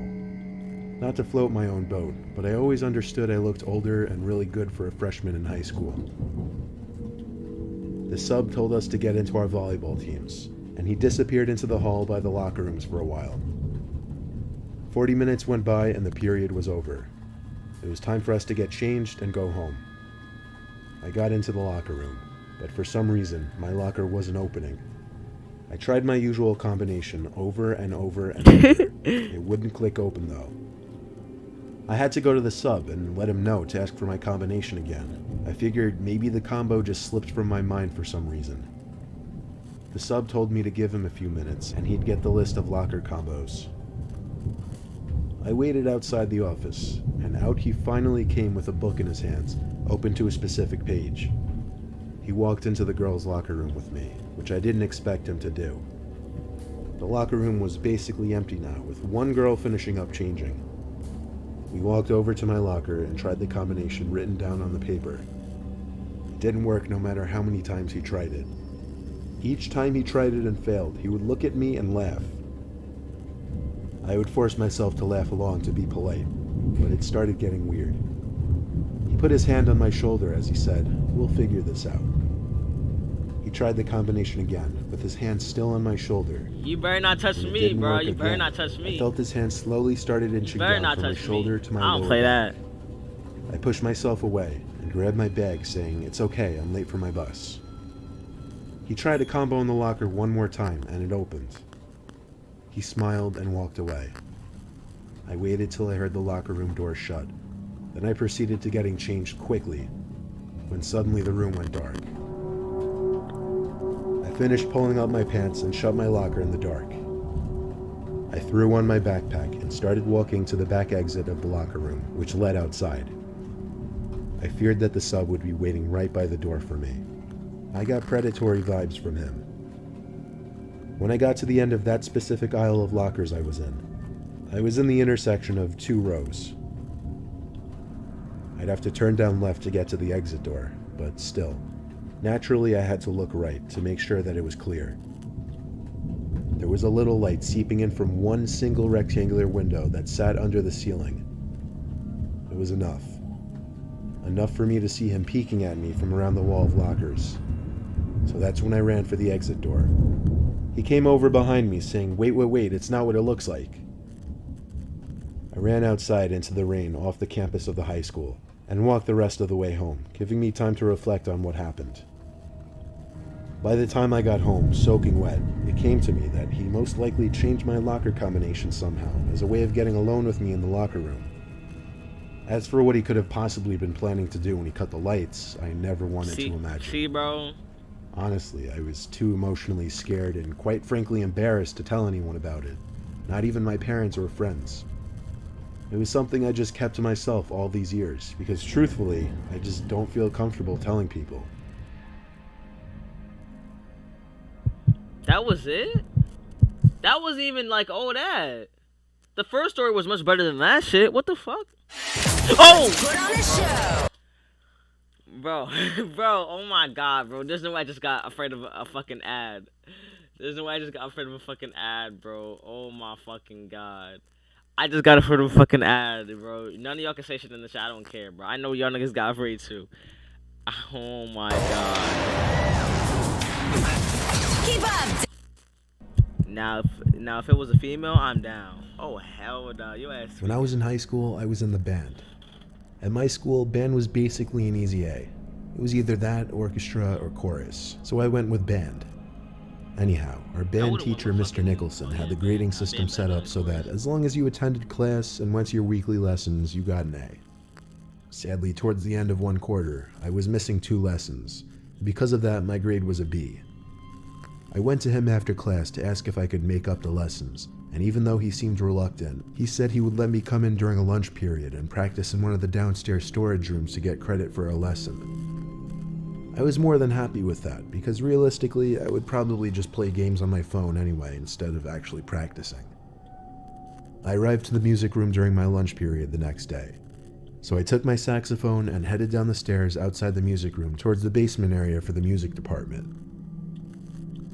Not to float my own boat, but I always understood I looked older and really good for a freshman in high school. The sub told us to get into our volleyball teams, and he disappeared into the hall by the locker rooms for a while. 40 minutes went by and the period was over. It was time for us to get changed and go home. I got into the locker room. but for some reason, my locker wasn't opening. I tried my usual combination over and over and over. It wouldn't click open though. I had to go to the sub and let him know to ask for my combination again. I figured maybe the combo just slipped from my mind for some reason. The sub told me to give him a few minutes and he'd get the list of locker combos. I waited outside the office, and out he finally came with a book in his hands, open to a specific page. He walked into the girls' locker room with me, which I didn't expect him to do. The locker room was basically empty now, with one girl finishing up changing. We walked over to my locker and tried the combination written down on the paper. It didn't work no matter how many times he tried it. Each time he tried it and failed, he would look at me and laugh. I would force myself to laugh along to be polite, but it started getting weird. He put his hand on my shoulder as he said, "We'll figure this out." He tried the combination again, with his hand still on my shoulder. You better not touch me, bro. You better not touch me. I felt his hand slowly started inching down from my shoulder to my lower back. I don't play that. I pushed myself away and grabbed my bag, saying, "It's okay, I'm late for my bus." He tried a combo in the locker one more time, and it opened. He smiled and walked away. I waited till I heard the locker room door shut. Then I proceeded to getting changed quickly, when suddenly the room went dark. I finished pulling up my pants and shut my locker in the dark. I threw on my backpack and started walking to the back exit of the locker room, which led outside. I feared that the sub would be waiting right by the door for me. I got predatory vibes from him. When I got to the end of that specific aisle of lockers I was in the intersection of two rows. I'd have to turn down left to get to the exit door, but still. Naturally, I had to look right to make sure that it was clear. There was a little light seeping in from one single rectangular window that sat under the ceiling. It was enough. Enough for me to see him peeking at me from around the wall of lockers. So that's when I ran for the exit door. He came over behind me saying, wait, it's not what it looks like." I ran outside into the rain off the campus of the high school and walked the rest of the way home, giving me time to reflect on what happened. By the time I got home, soaking wet, it came to me that he most likely changed my locker combination somehow as a way of getting alone with me in the locker room. As for what he could have possibly been planning to do when he cut the lights, I never wanted to imagine. See, bro? Honestly, I was too emotionally scared and quite frankly embarrassed to tell anyone about it. Not even my parents or friends. It was something I just kept to myself all these years, because truthfully, I just don't feel comfortable telling people. That was it? That wasn't even like all that. The first story was much better than that shit. What the fuck? Oh! Put on a show! Bro, oh my god, bro. There's no way I just got afraid of a fucking ad. There's no way I just got afraid of a fucking ad, bro. Oh my fucking god. I just got afraid of a fucking ad, bro. None of y'all can say shit in the chat. I don't care, bro. I know y'all niggas got afraid too. Oh my god. Keep up! Now if it was a female, I'm down. Oh, hell no. You ass. When I was in high school, I was in the band. At my school, band was basically an easy A. It was either that, orchestra, or chorus, so I went with band. Anyhow, our band teacher, Mr. Nicholson, had the grading system set up so that as long as you attended class and went to your weekly lessons, you got an A. Sadly, towards the end of one quarter, I was missing 2 lessons. Because of that, my grade was a B. I went to him after class to ask if I could make up the lessons, and even though he seemed reluctant, he said he would let me come in during a lunch period and practice in one of the downstairs storage rooms to get credit for a lesson. I was more than happy with that, because realistically, I would probably just play games on my phone anyway instead of actually practicing. I arrived to the music room during my lunch period the next day, so I took my saxophone and headed down the stairs outside the music room towards the basement area for the music department.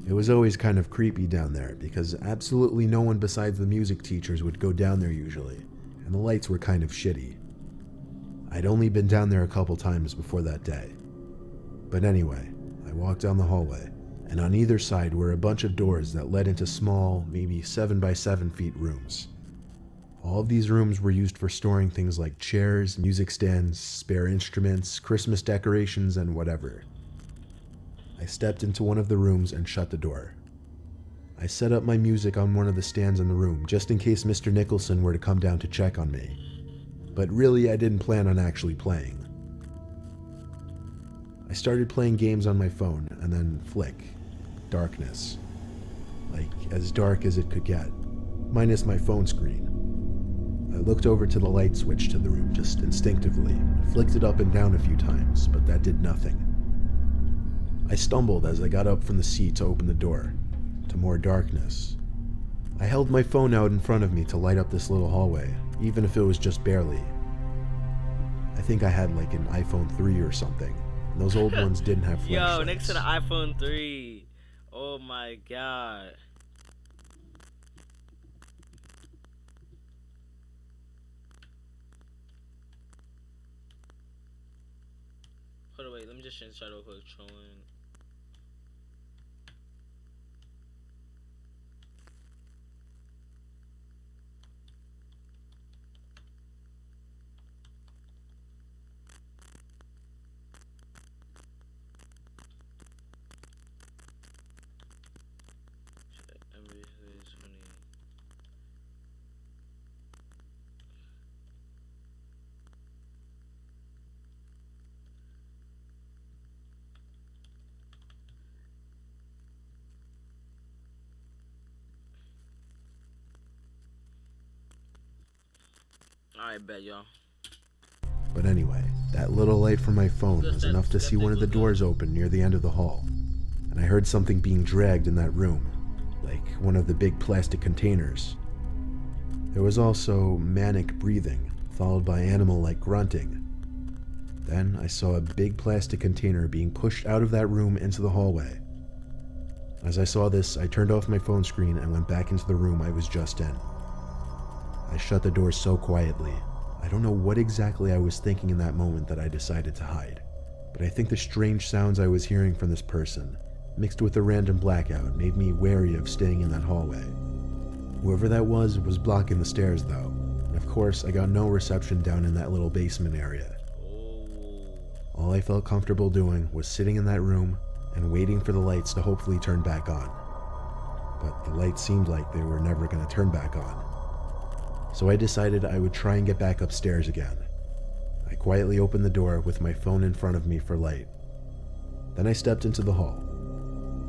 It was always kind of creepy down there because absolutely no one besides the music teachers would go down there usually, and the lights were kind of shitty. I'd only been down there a couple times before that day. But anyway, I walked down the hallway, and on either side were a bunch of doors that led into small, maybe 7 by 7 feet rooms. All of these rooms were used for storing things like chairs, music stands, spare instruments, Christmas decorations, and whatever. I stepped into one of the rooms and shut the door. I set up my music on one of the stands in the room just in case Mr. Nicholson were to come down to check on me. But really, I didn't plan on actually playing. I started playing games on my phone and then flick. Darkness. Like, as dark as it could get. Minus my phone screen. I looked over to the light switch to the room just instinctively, flicked it up and down a few times, but that did nothing. I stumbled as I got up from the seat to open the door, to more darkness. I held my phone out in front of me to light up this little hallway, even if it was just barely. I think I had like an iPhone 3 or something, and those old ones didn't have flashlights. Yo, next to the iPhone 3. Oh my god. Hold on, wait, let me just change real quick. Trolling. Alright, bet, y'all. But anyway, that little light from my phone was enough to see one of the doors open near the end of the hall, and I heard something being dragged in that room, like one of the big plastic containers. There was also manic breathing, followed by animal-like grunting. Then I saw a big plastic container being pushed out of that room into the hallway. As I saw this, I turned off my phone screen and went back into the room I was just in. I shut the door so quietly. I don't know what exactly I was thinking in that moment that I decided to hide, but I think the strange sounds I was hearing from this person, mixed with a random blackout, made me wary of staying in that hallway. Whoever that was blocking the stairs though, and of course I got no reception down in that little basement area. All I felt comfortable doing was sitting in that room and waiting for the lights to hopefully turn back on. But the lights seemed like they were never going to turn back on. So I decided I would try and get back upstairs again. I quietly opened the door with my phone in front of me for light. Then I stepped into the hall.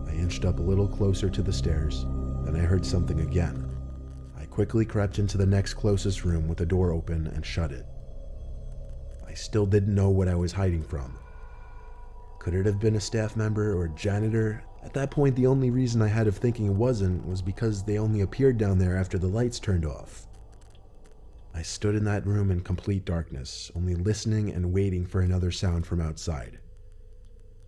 I inched up a little closer to the stairs, then I heard something again. I quickly crept into the next closest room with the door open and shut it. I still didn't know what I was hiding from. Could it have been a staff member or janitor? At that point, the only reason I had of thinking it wasn't was because they only appeared down there after the lights turned off. I stood in that room in complete darkness, only listening and waiting for another sound from outside.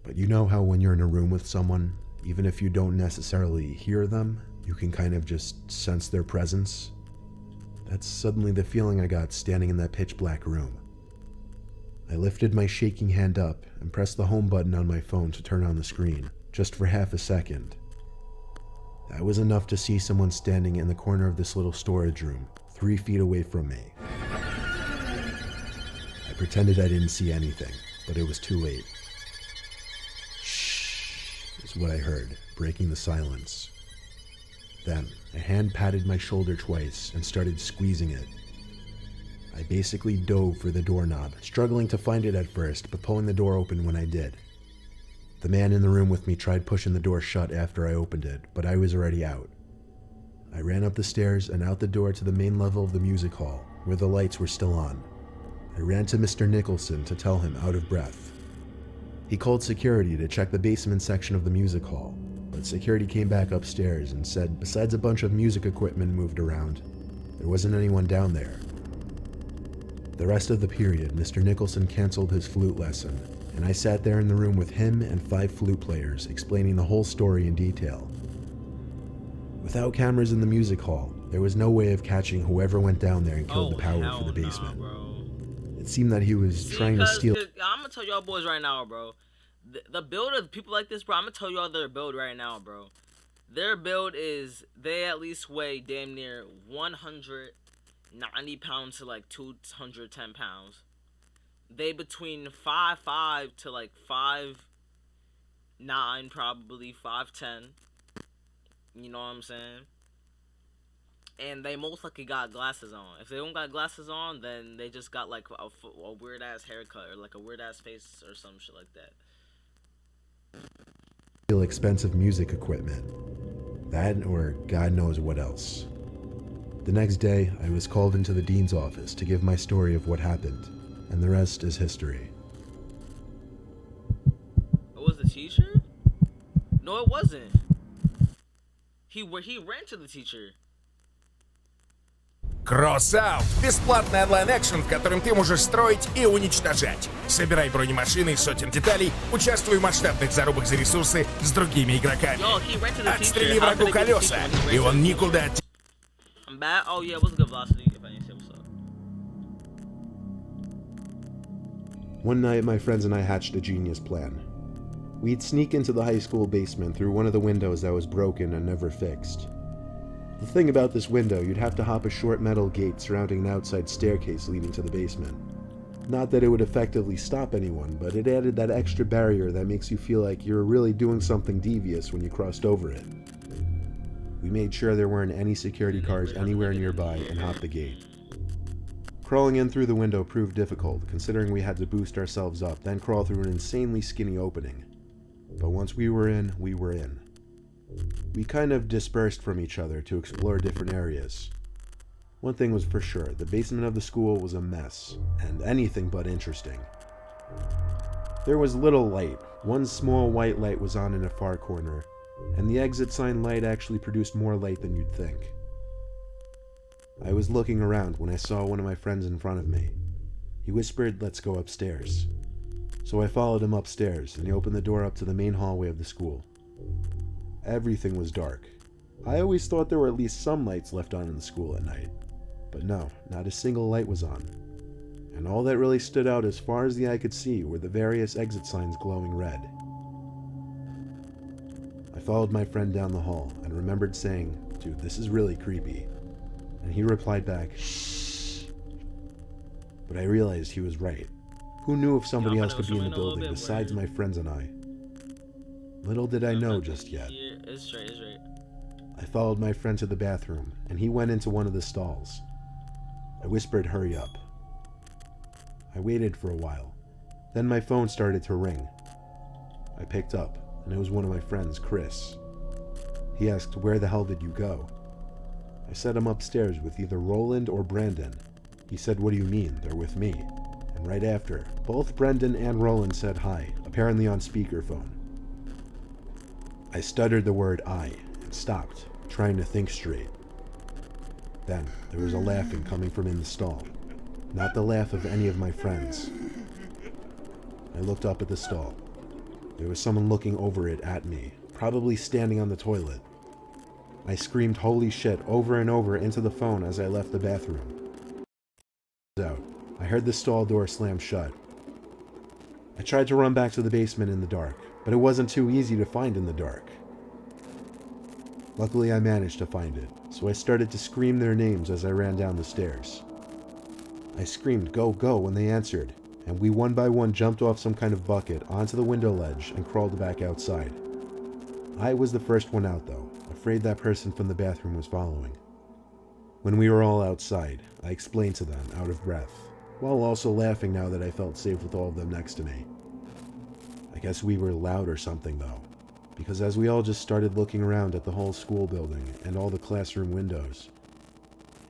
But you know how when you're in a room with someone, even if you don't necessarily hear them, you can kind of just sense their presence? That's suddenly the feeling I got standing in that pitch black room. I lifted my shaking hand up and pressed the home button on my phone to turn on the screen, just for half a second. That was enough to see someone standing in the corner of this little storage room, 3 feet away from me. I pretended I didn't see anything, but it was too late. Shh, is what I heard, breaking the silence. Then, a hand patted my shoulder twice and started squeezing it. I basically dove for the doorknob, struggling to find it at first, but pulling the door open when I did. The man in the room with me tried pushing the door shut after I opened it, but I was already out. I ran up the stairs and out the door to the main level of the music hall, where the lights were still on. I ran to Mr. Nicholson to tell him, out of breath. He called security to check the basement section of the music hall, but security came back upstairs and said besides a bunch of music equipment moved around, there wasn't anyone down there. The rest of the period, Mr. Nicholson canceled his flute lesson, and I sat there in the room with him and 5 flute players, explaining the whole story in detail. Without cameras in the music hall, there was no way of catching whoever went down there and killed the power for the basement. It seemed that he was trying to steal. I'm gonna tell y'all boys right now, bro. The build of people like this, bro. I'm gonna tell y'all their build right now, bro. Their build is they at least weigh damn near 190 pounds to like 210 pounds. They between 5'5" to like 5'8" 9, probably 5'10". You know what I'm saying? And they most likely got glasses on. If they don't got glasses on, then they just got like a weird ass haircut or like a weird ass face or some shit like that. Expensive music equipment. That or God knows what else. The next day, I was called into the dean's office to give my story of what happened, and the rest is history. It was the teacher? No, it wasn't. He ran to the teacher. Кросс-аут – бесплатный онлайн-экшен, в котором ты можешь строить и уничтожать. Собирай бронемашины из сотен деталей, участвуй в масштабных зарубах за ресурсы с другими игроками. Отстрели врагу колеса, и он никуда от... I'm bad? Oh yeah, what's good velocity? If I need to say what's up. One night, my friends and I hatched a genius plan. We'd sneak into the high school basement through one of the windows that was broken and never fixed. The thing about this window, you'd have to hop a short metal gate surrounding an outside staircase leading to the basement. Not that it would effectively stop anyone, but it added that extra barrier that makes you feel like you're really doing something devious when you crossed over it. We made sure there weren't any security cars anywhere nearby and hopped the gate. Crawling in through the window proved difficult, considering we had to boost ourselves up, then crawl through an insanely skinny opening. But once we were in, we were in. We kind of dispersed from each other to explore different areas. One thing was for sure, the basement of the school was a mess, and anything but interesting. There was little light. One small white light was on in a far corner, and the exit sign light actually produced more light than you'd think. I was looking around when I saw one of my friends in front of me. He whispered, "Let's go upstairs." So I followed him upstairs, and he opened the door up to the main hallway of the school. Everything was dark. I always thought there were at least some lights left on in the school at night. But no, not a single light was on. And all that really stood out as far as the eye could see were the various exit signs glowing red. I followed my friend down the hall and remembered saying, "Dude, this is really creepy." And he replied back, "Shh." But I realized he was right. Who knew if somebody else could be in the building besides my friends and I? Little did I know just yet. It's straight, it's straight. I followed my friend to the bathroom, and he went into one of the stalls. I whispered, "Hurry up." I waited for a while. Then my phone started to ring. I picked up, and it was one of my friends, Chris. He asked, "Where the hell did you go?" I said I'm upstairs with either Roland or Brandon. He said, "What do you mean? They're with me." And right after, both Brendan and Roland said hi, apparently on speakerphone. I stuttered the word "I" and stopped, trying to think straight. Then, there was a laughing coming from in the stall. Not the laugh of any of my friends. I looked up at the stall. There was someone looking over it at me, probably standing on the toilet. I screamed "holy shit" over and over into the phone as I left the bathroom. Out. I heard the stall door slam shut. I tried to run back to the basement in the dark, but it wasn't too easy to find in the dark. Luckily, I managed to find it, so I started to scream their names as I ran down the stairs. I screamed "go, go" when they answered, and we one by one jumped off some kind of bucket onto the window ledge and crawled back outside. I was the first one out though, afraid that person from the bathroom was following. When we were all outside, I explained to them, out of breath, while also laughing now that I felt safe with all of them next to me. I guess we were loud or something though, because as we all just started looking around at the whole school building and all the classroom windows,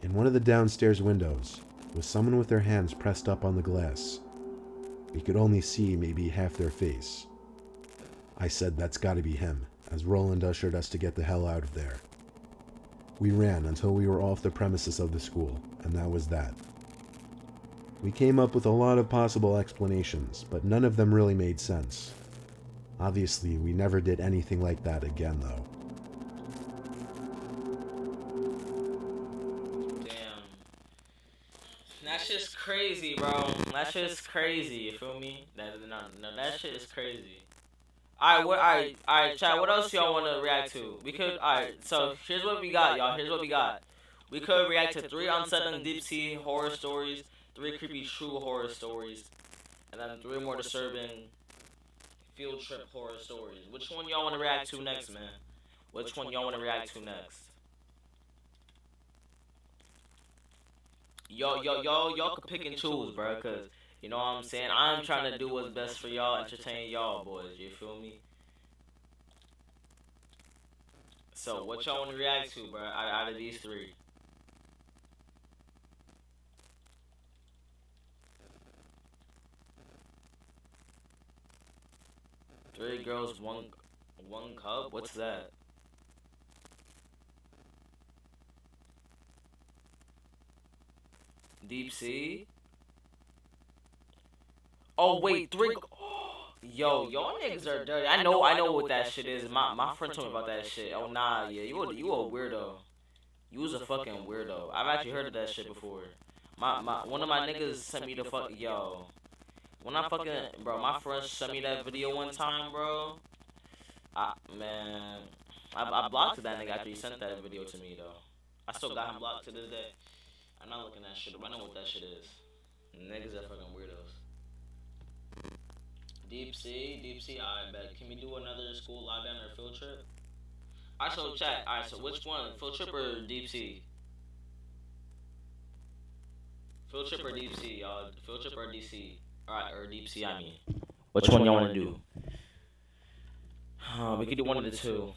in one of the downstairs windows was someone with their hands pressed up on the glass. We could only see maybe half their face. I said that's gotta be him, as Roland ushered us to get the hell out of there. We ran until we were off the premises of the school, and that was that. We came up with a lot of possible explanations, but none of them really made sense. Obviously, we never did anything like that again, though. Damn. That shit's crazy, bro. That shit's crazy, you feel me? That shit is crazy. Alright, chat, what else y'all want to react to? We could, alright, so here's what we got, y'all. Here's what we got. We could react to 3 unsettling deep sea horror stories, 3 creepy true horror stories, and then 3 more disturbing field trip horror stories. Which one y'all want to react to next, man? Which one y'all want to react to next? Y'all can pick and choose, bro, cause you know what I'm saying. I'm trying to do what's best for y'all, entertain y'all boys. You feel me? So what y'all want to react to, bro? Out of these three. Three girls, one cup. What's that? Deep sea. Oh wait, three. Yo, y'all niggas are dirty. I know what that shit is. My friend told me about that shit. Oh nah, yeah, you a weirdo. You was a fucking weirdo. I've actually heard of that shit before. One of my niggas sent me the fuck yo. When I fucking bro, my friend sent me that video one time, bro. I blocked that nigga after he sent that video to me though. I still got him blocked to this day. I'm not looking at shit up. I know what that shit is. Niggas are fucking weirdos. Deep sea, I bet. Can we do another school live band or field trip? Alright, so chat. Alright, so which one? Field trip or deep sea? Field trip or deep sea, y'all? Field trip or DC? Alright, or deep sea, I mean. Which one y'all want to do? We could do one of the two.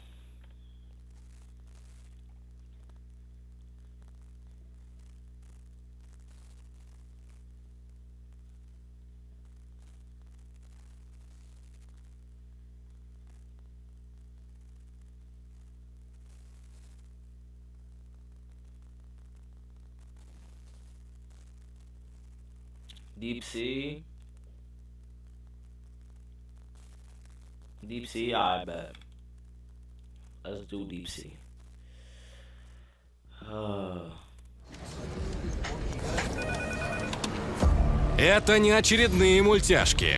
Deep sea. Deep sea, I bet. Let's do deep sea. Это не очередные мультяшки.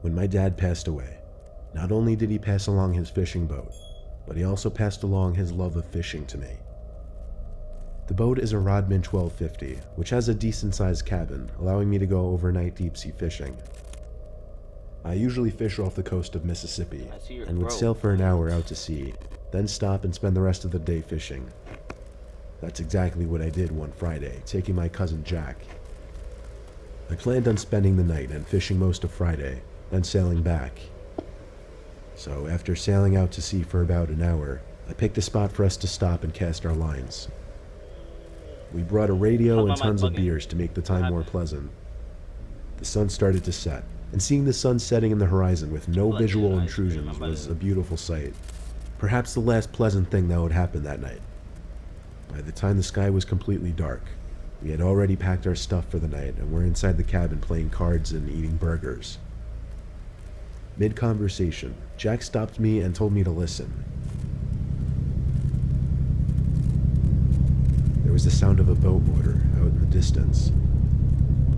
When my dad passed away, not only did he pass along his fishing boat, but he also passed along his love of fishing to me. The boat is a Rodman 1250, which has a decent-sized cabin, allowing me to go overnight deep-sea fishing. I usually fish off the coast of Mississippi, and would sail for an hour out to sea, then stop and spend the rest of the day fishing. That's exactly what I did one Friday, taking my cousin Jack. I planned on spending the night and fishing most of Friday, then sailing back. So after sailing out to sea for about an hour, I picked a spot for us to stop and cast our lines. We brought a radio and tons of beers to make the time more pleasant. The sun started to set, and seeing the sun setting in the horizon with no visual intrusions was a beautiful sight. Perhaps the last pleasant thing that would happen that night. By the time the sky was completely dark, we had already packed our stuff for the night and were inside the cabin playing cards and eating burgers. Mid-conversation, Jack stopped me and told me to listen. There was the sound of a boat motor out in the distance.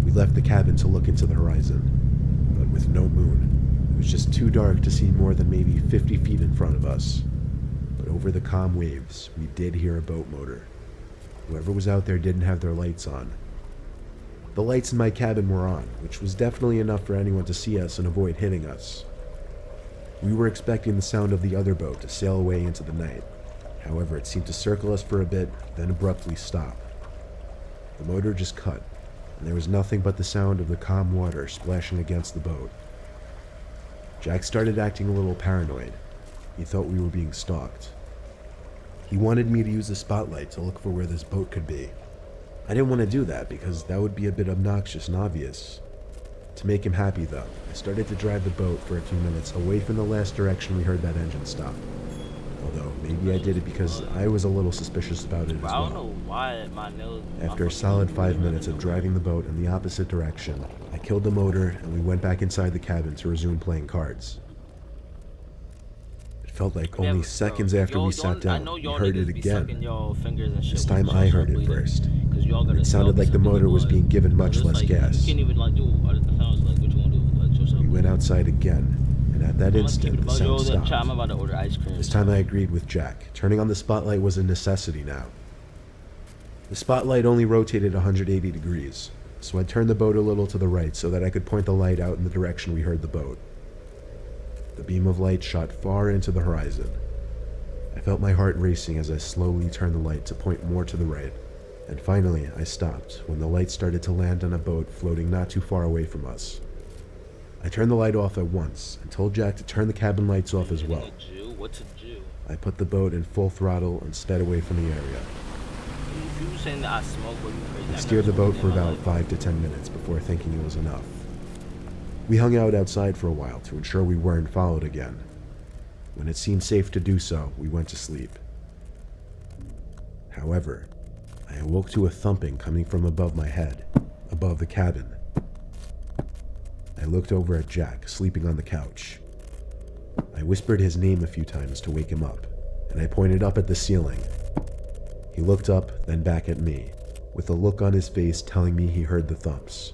We left the cabin to look into the horizon, but with no moon. It was just too dark to see more than maybe 50 feet in front of us. But over the calm waves, we did hear a boat motor. Whoever was out there didn't have their lights on. The lights in my cabin were on, which was definitely enough for anyone to see us and avoid hitting us. We were expecting the sound of the other boat to sail away into the night. However, it seemed to circle us for a bit, then abruptly stop. The motor just cut, and there was nothing but the sound of the calm water splashing against the boat. Jack started acting a little paranoid. He thought we were being stalked. He wanted me to use the spotlight to look for where this boat could be. I didn't want to do that because that would be a bit obnoxious and obvious. To make him happy though, I started to drive the boat for a few minutes away from the last direction we heard that engine stop. Although, maybe I did it because I was a little suspicious about it as well. I don't know why my nose... After a solid 5 minutes of driving the boat in the opposite direction, I killed the motor and we went back inside the cabin to resume playing cards. It felt like only seconds after we sat down, we heard it again. This time I heard it first. And it sounded like the motor was being given much less gas. We went outside again, and at that instant, the sound stopped. I'm about to order ice cream. This time I agreed with Jack. Turning on the spotlight was a necessity now. The spotlight only rotated 180 degrees, so I turned the boat a little to the right so that I could point the light out in the direction we heard the boat. The beam of light shot far into the horizon. I felt my heart racing as I slowly turned the light to point more to the right, and finally I stopped when the light started to land on a boat floating not too far away from us. I turned the light off at once and told Jack to turn the cabin lights off as well. What's a Jew? I put the boat in full throttle and sped away from the area. You saying that I smoke, but you crazy? I steered the boat for about 5 to 10 minutes before thinking it was enough. We hung out outside for a while to ensure we weren't followed again. When it seemed safe to do so, we went to sleep. However, I awoke to a thumping coming from above my head, above the cabin. I looked over at Jack, sleeping on the couch. I whispered his name a few times to wake him up, and I pointed up at the ceiling. He looked up, then back at me, with a look on his face telling me he heard the thumps.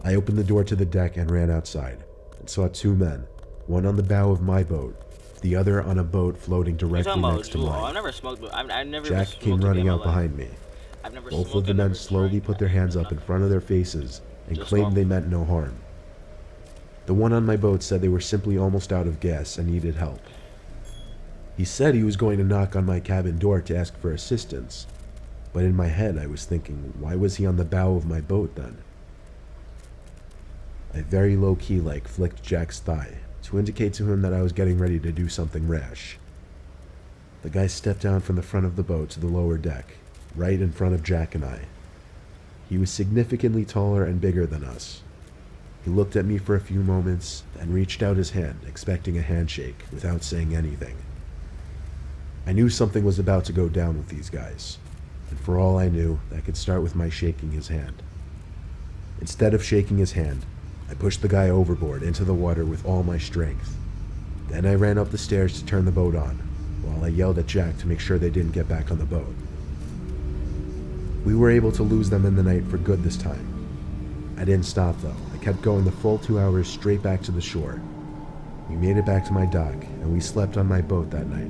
I opened the door to the deck and ran outside, and saw 2 men, one on the bow of my boat, the other on a boat floating directly next to mine. I've never smoked. I've never Jack came running out behind me. Both of the men slowly put their hands up in front of their faces and claimed they meant no harm. The one on my boat said they were simply almost out of gas and needed help. He said he was going to knock on my cabin door to ask for assistance, but in my head I was thinking, why was he on the bow of my boat then? I very low-key flicked Jack's thigh to indicate to him that I was getting ready to do something rash. The guy stepped down from the front of the boat to the lower deck, right in front of Jack and I. He was significantly taller and bigger than us. He looked at me for a few moments, then reached out his hand, expecting a handshake, without saying anything. I knew something was about to go down with these guys, and for all I knew, that could start with my shaking his hand. Instead of shaking his hand, I pushed the guy overboard into the water with all my strength. Then I ran up the stairs to turn the boat on, while I yelled at Jack to make sure they didn't get back on the boat. We were able to lose them in the night for good this time. I didn't stop though. I kept going the full 2 hours straight back to the shore. We made it back to my dock, and we slept on my boat that night.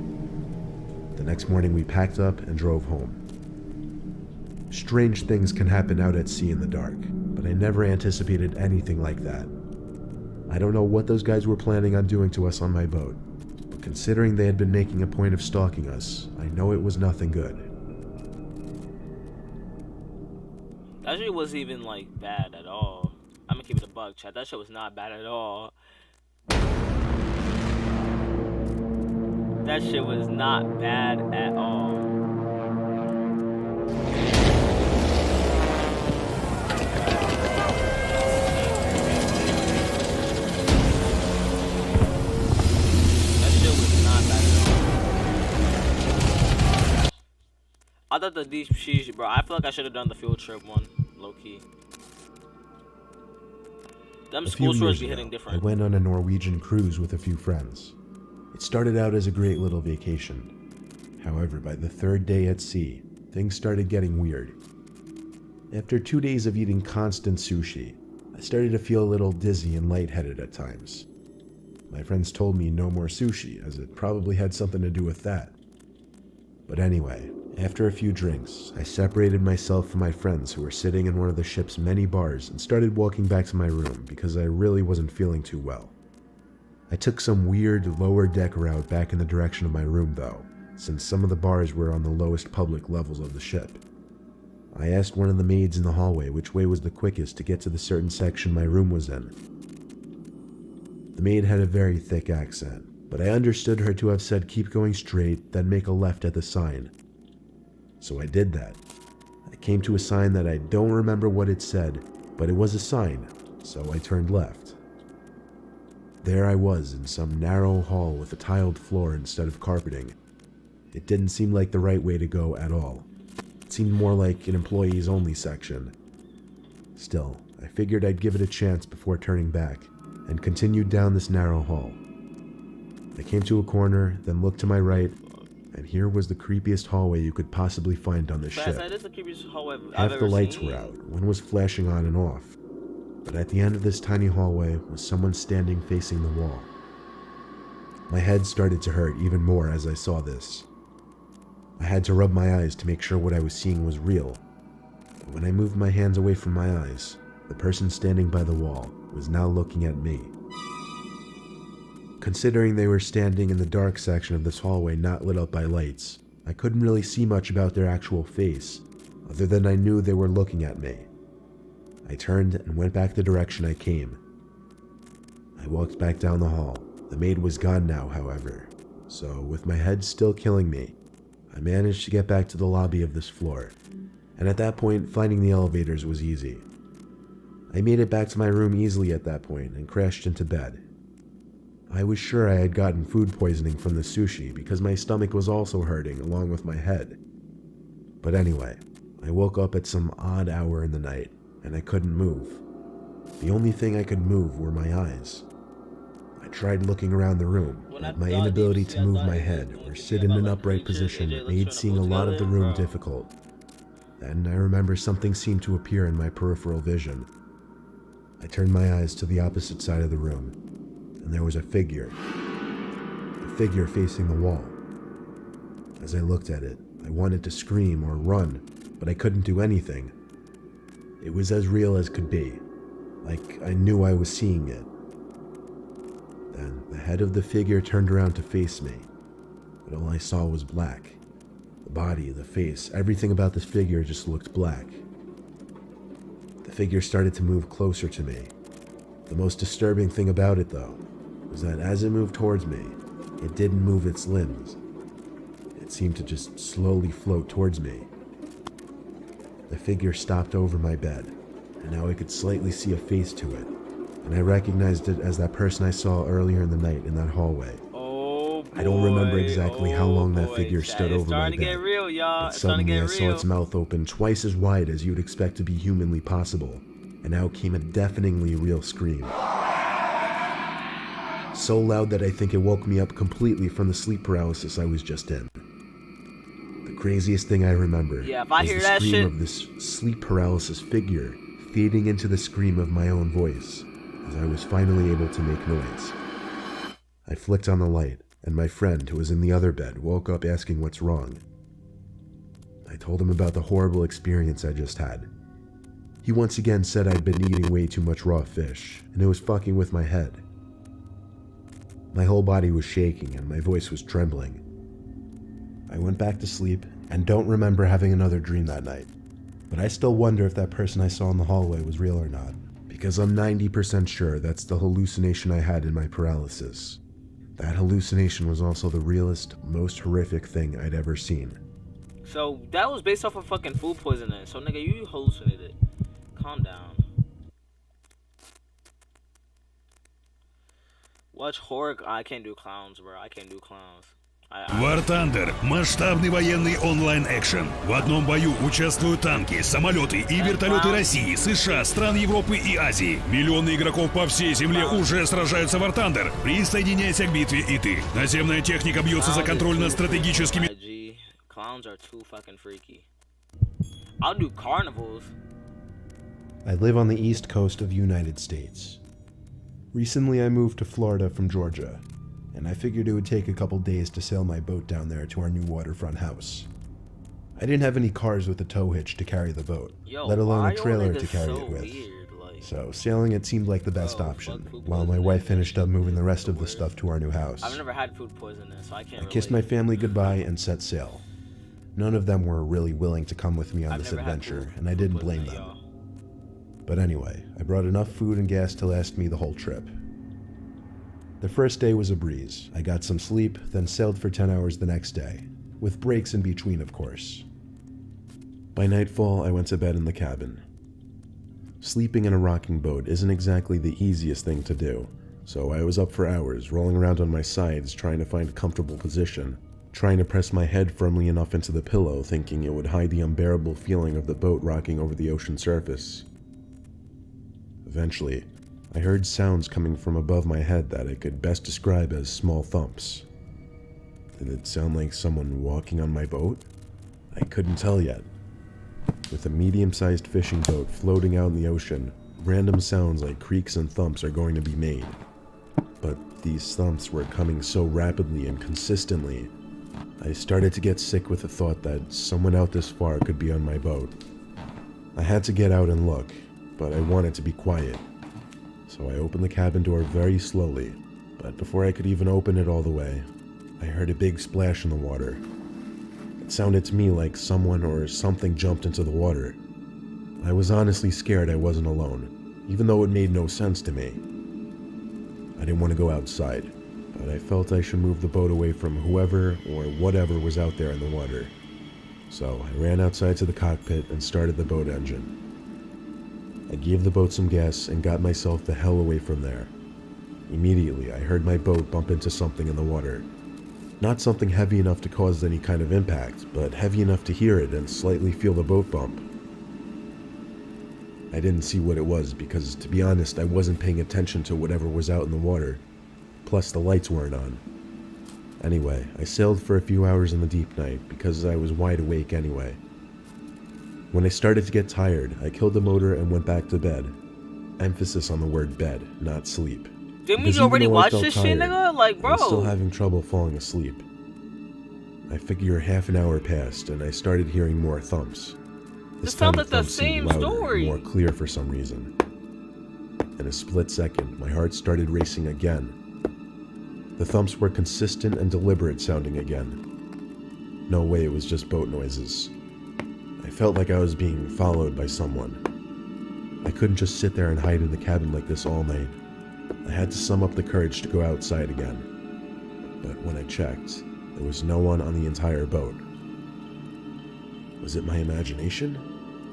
The next morning we packed up and drove home. Strange things can happen out at sea in the dark, but I never anticipated anything like that. I don't know what those guys were planning on doing to us on my boat, but considering they had been making a point of stalking us, I know it was nothing good. That shit wasn't even bad at all. I'm gonna keep it a buck, chat. That shit was not bad at all. That shit was not bad at all. That shit was not bad at all. I thought the deep sea, bro. I feel like I should have done the field trip one, low key. Them school tours be hitting different. I went on a Norwegian cruise with a few friends. It started out as a great little vacation. However, by the 3rd day at sea, things started getting weird. After 2 days of eating constant sushi, I started to feel a little dizzy and lightheaded at times. My friends told me no more sushi, as it probably had something to do with that. But anyway, after a few drinks, I separated myself from my friends who were sitting in one of the ship's many bars and started walking back to my room because I really wasn't feeling too well. I took some weird lower deck route back in the direction of my room though, since some of the bars were on the lowest public levels of the ship. I asked one of the maids in the hallway which way was the quickest to get to the certain section my room was in. The maid had a very thick accent, but I understood her to have said keep going straight, then make a left at the sign. So I did that. I came to a sign that I don't remember what it said, but it was a sign, so I turned left. There I was in some narrow hall with a tiled floor instead of carpeting. It didn't seem like the right way to go at all. It seemed more like an employees only section. Still, I figured I'd give it a chance before turning back, and continued down this narrow hall. I came to a corner, then looked to my right, and here was the creepiest hallway you could possibly find on this ship. That is the creepiest hallway Half the lights were out, one was flashing on and off. but at the end of this tiny hallway was someone standing facing the wall. My head started to hurt even more as I saw this. I had to rub my eyes to make sure what I was seeing was real. But when I moved my hands away from my eyes, the person standing by the wall was now looking at me. Considering they were standing in the dark section of this hallway not lit up by lights, I couldn't really see much about their actual face, other than I knew they were looking at me. I turned and went back the direction I came. I walked back down the hall. The maid was gone now, however, so with my head still killing me, I managed to get back to the lobby of this floor, and at that point, finding the elevators was easy. I made it back to my room easily at that point and crashed into bed. I was sure I had gotten food poisoning from the sushi because my stomach was also hurting along with my head. But anyway, I woke up at some odd hour in the night and I couldn't move. The only thing I could move were my eyes. I tried looking around the room, but my inability to move my head or sit in an upright position made seeing a lot of the room difficult. Then I remember something seemed to appear in my peripheral vision. I turned my eyes to the opposite side of the room, and there was a figure facing the wall. As I looked at it, I wanted to scream or run, but I couldn't do anything. It was as real as could be, like I knew I was seeing it. Then the head of the figure turned around to face me, but all I saw was black. The body, the face, everything about this figure just looked black. The figure started to move closer to me. The most disturbing thing about it, though, was that as it moved towards me, it didn't move its limbs. It seemed to just slowly float towards me. The figure stopped over my bed, and now I could slightly see a face to it, and I recognized it as that person I saw earlier in the night in that hallway. Oh boy, I don't remember exactly how long that figure stood over my bed, but suddenly I saw its mouth open twice as wide as you'd expect to be humanly possible, and out came a deafeningly real scream. So loud that I think it woke me up completely from the sleep paralysis I was just in. The craziest thing I remember was the scream of this sleep paralysis figure fading into the scream of my own voice as I was finally able to make noise. I flicked on the light, and my friend, who was in the other bed, woke up asking what's wrong. I told him about the horrible experience I just had. He once again said I'd been eating way too much raw fish, and it was fucking with my head. My whole body was shaking and my voice was trembling. I went back to sleep and don't remember having another dream that night, but I still wonder if that person I saw in the hallway was real or not, because I'm 90% sure that's the hallucination I had in my paralysis. That hallucination was also the realest, most horrific thing I'd ever seen. So that was based off of fucking food poisoning. So nigga, you hallucinated. Calm down. Watch horror. I can't do clowns, bro. I can't do clowns. War Thunder – масштабный военный онлайн-экшен. В одном бою участвуют танки, самолеты и вертолеты России, США, стран Европы и Азии. Миллионы игроков по всей земле уже сражаются в War Thunder. Присоединяйся к битве и ты. Наземная техника бьется за контроль над стратегическими... Clowns are too fucking freaky. I'll do carnivals. I live on the east coast of the United States. Recently I moved to Florida from Georgia, and I figured it would take a couple days to sail my boat down there to our new waterfront house. I didn't have any cars with a tow hitch to carry the boat, let alone a trailer to carry it with. So sailing it seemed like the best option, while my wife finished up moving the rest of the stuff to our new house. I've never had food poisoning, so I can't I kissed my family goodbye and set sail. None of them were really willing to come with me on this adventure, and I didn't blame them. But anyway, I brought enough food and gas to last me the whole trip. The first day was a breeze. I got some sleep, then sailed for 10 hours the next day, with breaks in between, of course. By nightfall, I went to bed in the cabin. Sleeping in a rocking boat isn't exactly the easiest thing to do, so I was up for hours, rolling around on my sides trying to find a comfortable position, trying to press my head firmly enough into the pillow, thinking it would hide the unbearable feeling of the boat rocking over the ocean surface. Eventually, I heard sounds coming from above my head that I could best describe as small thumps. Did it sound like someone walking on my boat? I couldn't tell yet. With a medium-sized fishing boat floating out in the ocean, random sounds like creaks and thumps are going to be made. But these thumps were coming so rapidly and consistently, I started to get sick with the thought that someone out this far could be on my boat. I had to get out and look, but I wanted to be quiet. So I opened the cabin door very slowly, but before I could even open it all the way, I heard a big splash in the water. It sounded to me like someone or something jumped into the water. I was honestly scared I wasn't alone, even though it made no sense to me. I didn't want to go outside, but I felt I should move the boat away from whoever or whatever was out there in the water. So I ran outside to the cockpit and started the boat engine. I gave the boat some gas and got myself the hell away from there. Immediately, I heard my boat bump into something in the water. Not something heavy enough to cause any kind of impact, but heavy enough to hear it and slightly feel the boat bump. I didn't see what it was because, to be honest, I wasn't paying attention to whatever was out in the water. Plus, the lights weren't on. Anyway, I sailed for a few hours in the deep night because I was wide awake anyway. When I started to get tired, I killed the motor and went back to bed. Emphasis on the word bed, not sleep. Didn't we already watch this shit, nigga? Like, bro. I was still having trouble falling asleep. I figure half an hour passed and I started hearing more thumps. This sounds like the same story. More clear for some reason. In a split second, my heart started racing again. The thumps were consistent and deliberate sounding again. No way it was just boat noises. I felt like I was being followed by someone. I couldn't just sit there and hide in the cabin like this all night. I had to sum up the courage to go outside again. But when I checked, there was no one on the entire boat. Was it my imagination?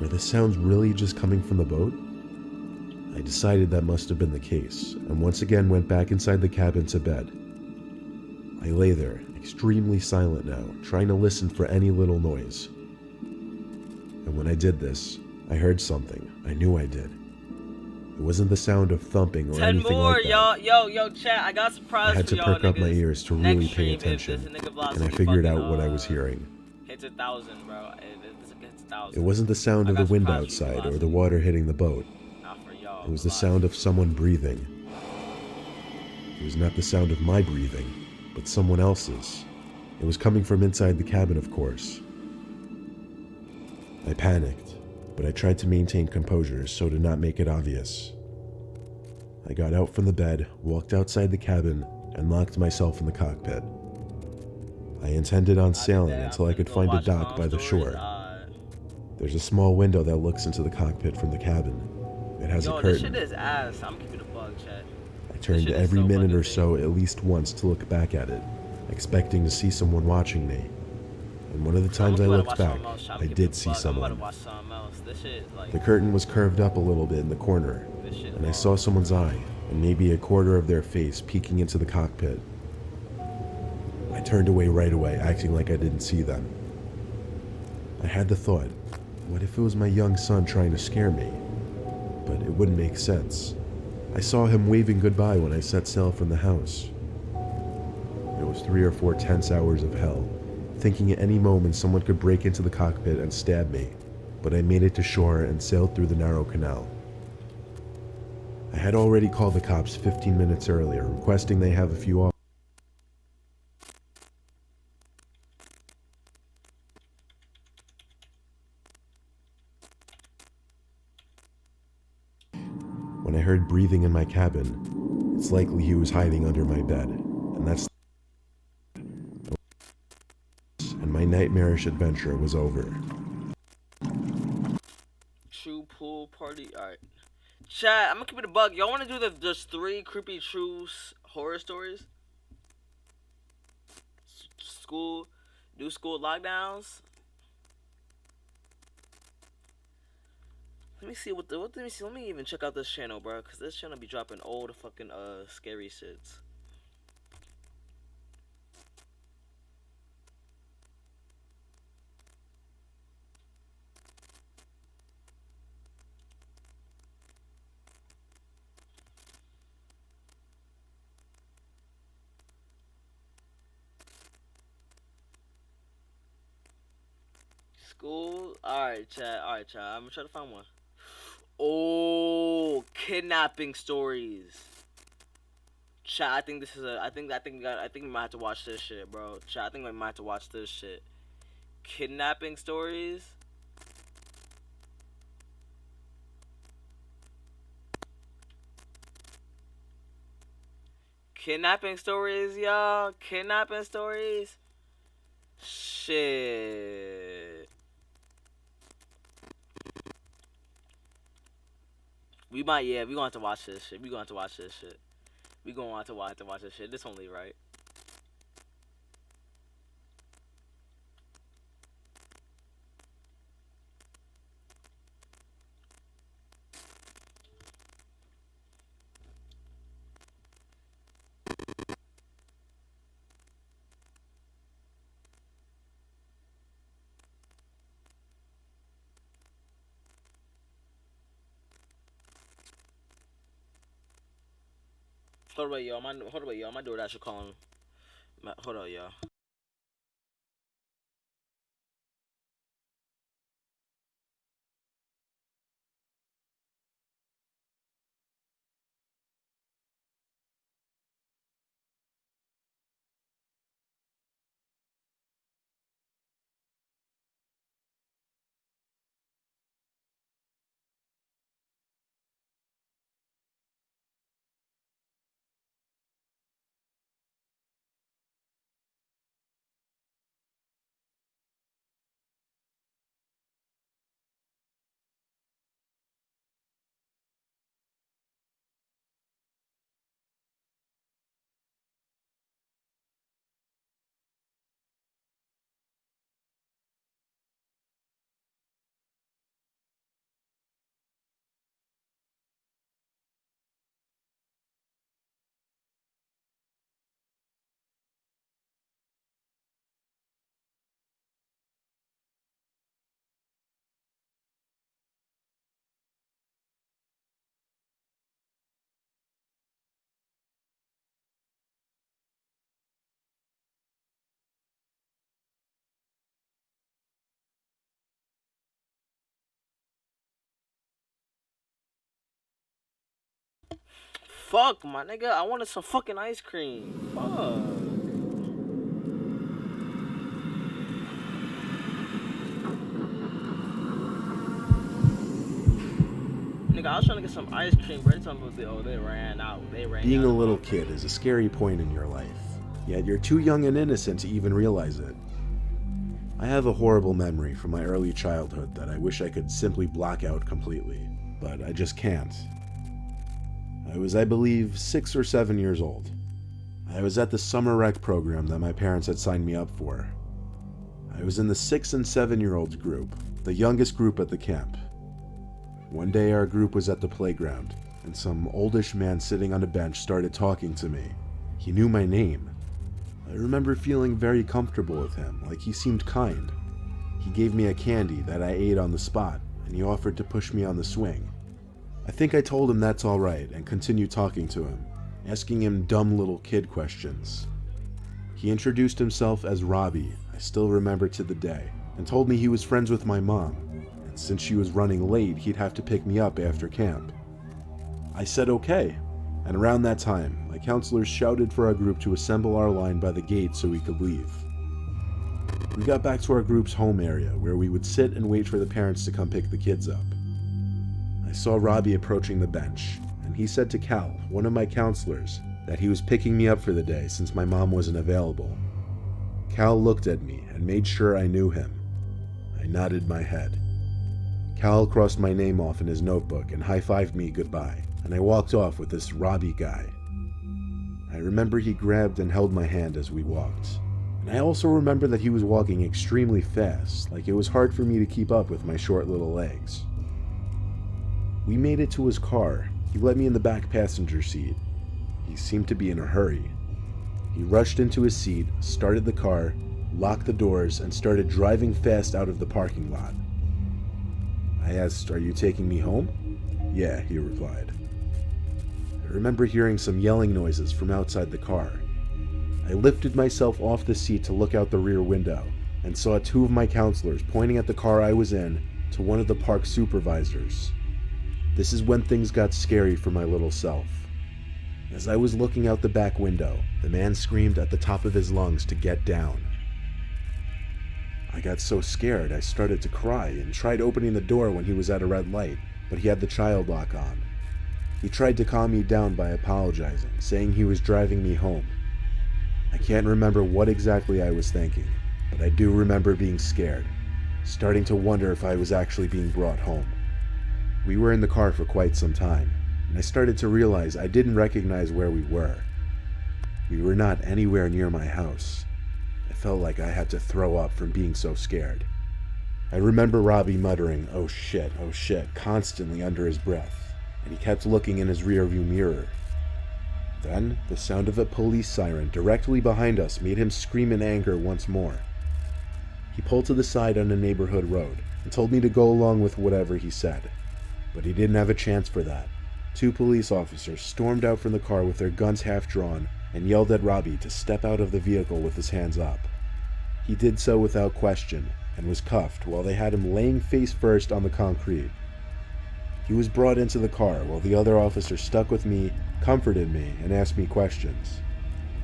Were the sounds really just coming from the boat? I decided that must have been the case, and once again went back inside the cabin to bed. I lay there, extremely silent now, trying to listen for any little noise. And when I did this, I heard something. I knew I did. It wasn't the sound of thumping or anything like that. 10 more, yo, chat, I got surprised. I had to perk up my ears to really pay attention, and I figured out what I was hearing. Hits 1,000, bro. It's 1,000. It wasn't the sound of the wind outside or the water hitting the boat. It was the sound of someone breathing. It was not the sound of my breathing, but someone else's. It was coming from inside the cabin, of course. I panicked, but I tried to maintain composure so to not make it obvious. I got out from the bed, walked outside the cabin, and locked myself in the cockpit. I intended on sailing until I could find a dock by the shore. There's a small window that looks into the cockpit from the cabin. It has a curtain. This shit is ass. I'm keeping a bug, chat. I turned every minute or so at least once to look back at it, expecting to see someone watching me. And one of the times I looked back, I did see someone. The curtain was curved up a little bit in the corner, and I saw someone's eye, and maybe a quarter of their face peeking into the cockpit. I turned away right away, acting like I didn't see them. I had the thought, what if it was my young son trying to scare me? But it wouldn't make sense. I saw him waving goodbye when I set sail from the house. It was 3 or 4 tense hours of hell, thinking at any moment someone could break into the cockpit and stab me, but I made it to shore and sailed through the narrow canal. I had already called the cops 15 minutes earlier, requesting they have a few officers. When I heard breathing in my cabin, it's likely he was hiding under my bed, and that's and my nightmarish adventure was over. True pool party. Alright. Chat, I'm gonna keep it a bug. Y'all wanna do the just 3 creepy true horror stories? New school lockdowns? Let me see let me see. Let me even check out this channel, bro, cause this channel be dropping all the fucking scary shits. School. Alright, chat. I'm gonna try to find one. Oh, kidnapping stories. Chat, I think this is a. I think we might have to watch this shit, bro. Chat, I think we might have to watch this shit. Kidnapping stories. Kidnapping stories, y'all. Kidnapping stories. Shit. We gonna have to watch this shit. We gonna have to watch this shit. This only right. Hold on, y'all. My door that should call him. Hold on, y'all. Fuck, my nigga. I wanted some fucking ice cream. Fuck. Nigga, I was trying to get some ice cream, bro. They ran out. Being a little kid is a scary point in your life, yet you're too young and innocent to even realize it. I have a horrible memory from my early childhood that I wish I could simply block out completely, but I just can't. I was, I believe, 6 or 7 years old. I was at the summer rec program that my parents had signed me up for. I was in the 6 and 7-year-olds group, the youngest group at the camp. One day our group was at the playground, and some oldish man sitting on a bench started talking to me. He knew my name. I remember feeling very comfortable with him, like he seemed kind. He gave me a candy that I ate on the spot, and he offered to push me on the swing. I think I told him that's alright and continued talking to him, asking him dumb little kid questions. He introduced himself as Robbie, I still remember to the day, and told me he was friends with my mom, and since she was running late, he'd have to pick me up after camp. I said okay, and around that time, my counselors shouted for our group to assemble our line by the gate so we could leave. We got back to our group's home area, where we would sit and wait for the parents to come pick the kids up. I saw Robbie approaching the bench, and he said to Cal, one of my counselors, that he was picking me up for the day since my mom wasn't available. Cal looked at me and made sure I knew him. I nodded my head. Cal crossed my name off in his notebook and high-fived me goodbye, and I walked off with this Robbie guy. I remember he grabbed and held my hand as we walked, and I also remember that he was walking extremely fast, like it was hard for me to keep up with my short little legs. We made it to his car. He let me in the back passenger seat. He seemed to be in a hurry. He rushed into his seat, started the car, locked the doors, and started driving fast out of the parking lot. I asked, "Are you taking me home?" "Yeah," he replied. I remember hearing some yelling noises from outside the car. I lifted myself off the seat to look out the rear window and saw 2 of my counselors pointing at the car I was in to one of the park supervisors. This is when things got scary for my little self. As I was looking out the back window, the man screamed at the top of his lungs to get down. I got so scared I started to cry and tried opening the door when he was at a red light, but he had the child lock on. He tried to calm me down by apologizing, saying he was driving me home. I can't remember what exactly I was thinking, but I do remember being scared, starting to wonder if I was actually being brought home. We were in the car for quite some time, and I started to realize I didn't recognize where we were. We were not anywhere near my house. I felt like I had to throw up from being so scared. I remember Robbie muttering, oh shit," constantly under his breath, and he kept looking in his rearview mirror. Then, the sound of a police siren directly behind us made him scream in anger once more. He pulled to the side on a neighborhood road and told me to go along with whatever he said. But he didn't have a chance for that. 2 police officers stormed out from the car with their guns half drawn and yelled at Robbie to step out of the vehicle with his hands up. He did so without question and was cuffed while they had him laying face first on the concrete. He was brought into the car while the other officer stuck with me, comforted me, and asked me questions.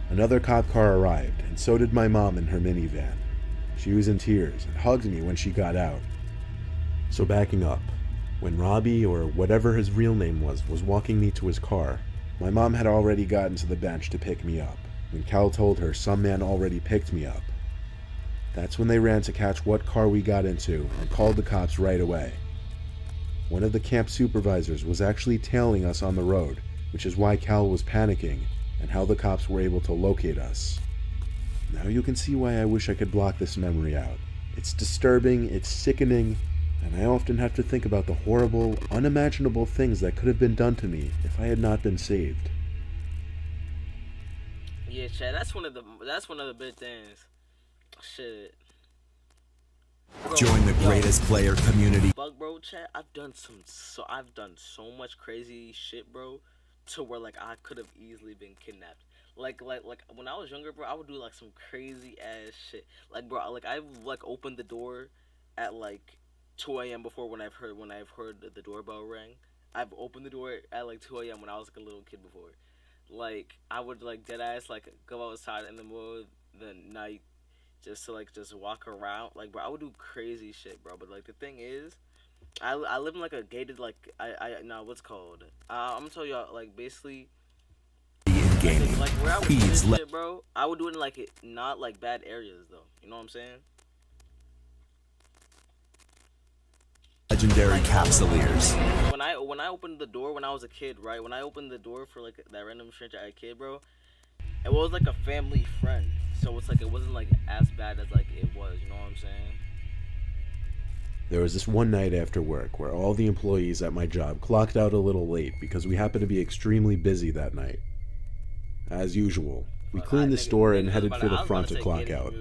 Another cop car arrived, and so did my mom in her minivan. She was in tears and hugged me when she got out. So backing up, when Robbie, or whatever his real name was walking me to his car, my mom had already gotten to the bench to pick me up, when Cal told her some man already picked me up. That's when they ran to catch what car we got into and called the cops right away. One of the camp supervisors was actually tailing us on the road, which is why Cal was panicking and how the cops were able to locate us. Now you can see why I wish I could block this memory out. It's disturbing, it's sickening, and I often have to think about the horrible, unimaginable things that could have been done to me if I had not been saved. Yeah, Chad, that's one of the big things. Shit. Bro, Join the greatest player community. Bro, chat. I've done so much crazy shit, bro, to where like I could have easily been kidnapped. Like when I was younger, bro, I would do like some crazy ass shit. Like, bro, like I've like opened the door at like 2 a.m. before when I've heard the doorbell ring. I've opened the door at like 2 a.m. when I was like a little kid before. Like I would like dead ass like go outside in the middle of the night. Just to just walk around, like, bro, I would do crazy shit, bro. But like the thing is, I live in like a gated, like what's called? I'm gonna tell y'all, like, basically, like where I would do this shit, bro. I would do it in like not like bad areas though. You know what I'm saying? Legendary capsuleers. When I opened the door when I was a kid, right? When I opened the door for like that random stranger as a kid, bro, it was like a family friend. So it's like it wasn't like as bad as like it was, you know what I'm saying? There was this one night after work where all the employees at my job clocked out a little late because we happened to be extremely busy that night. As usual, we cleaned the store and headed for the front to clock out.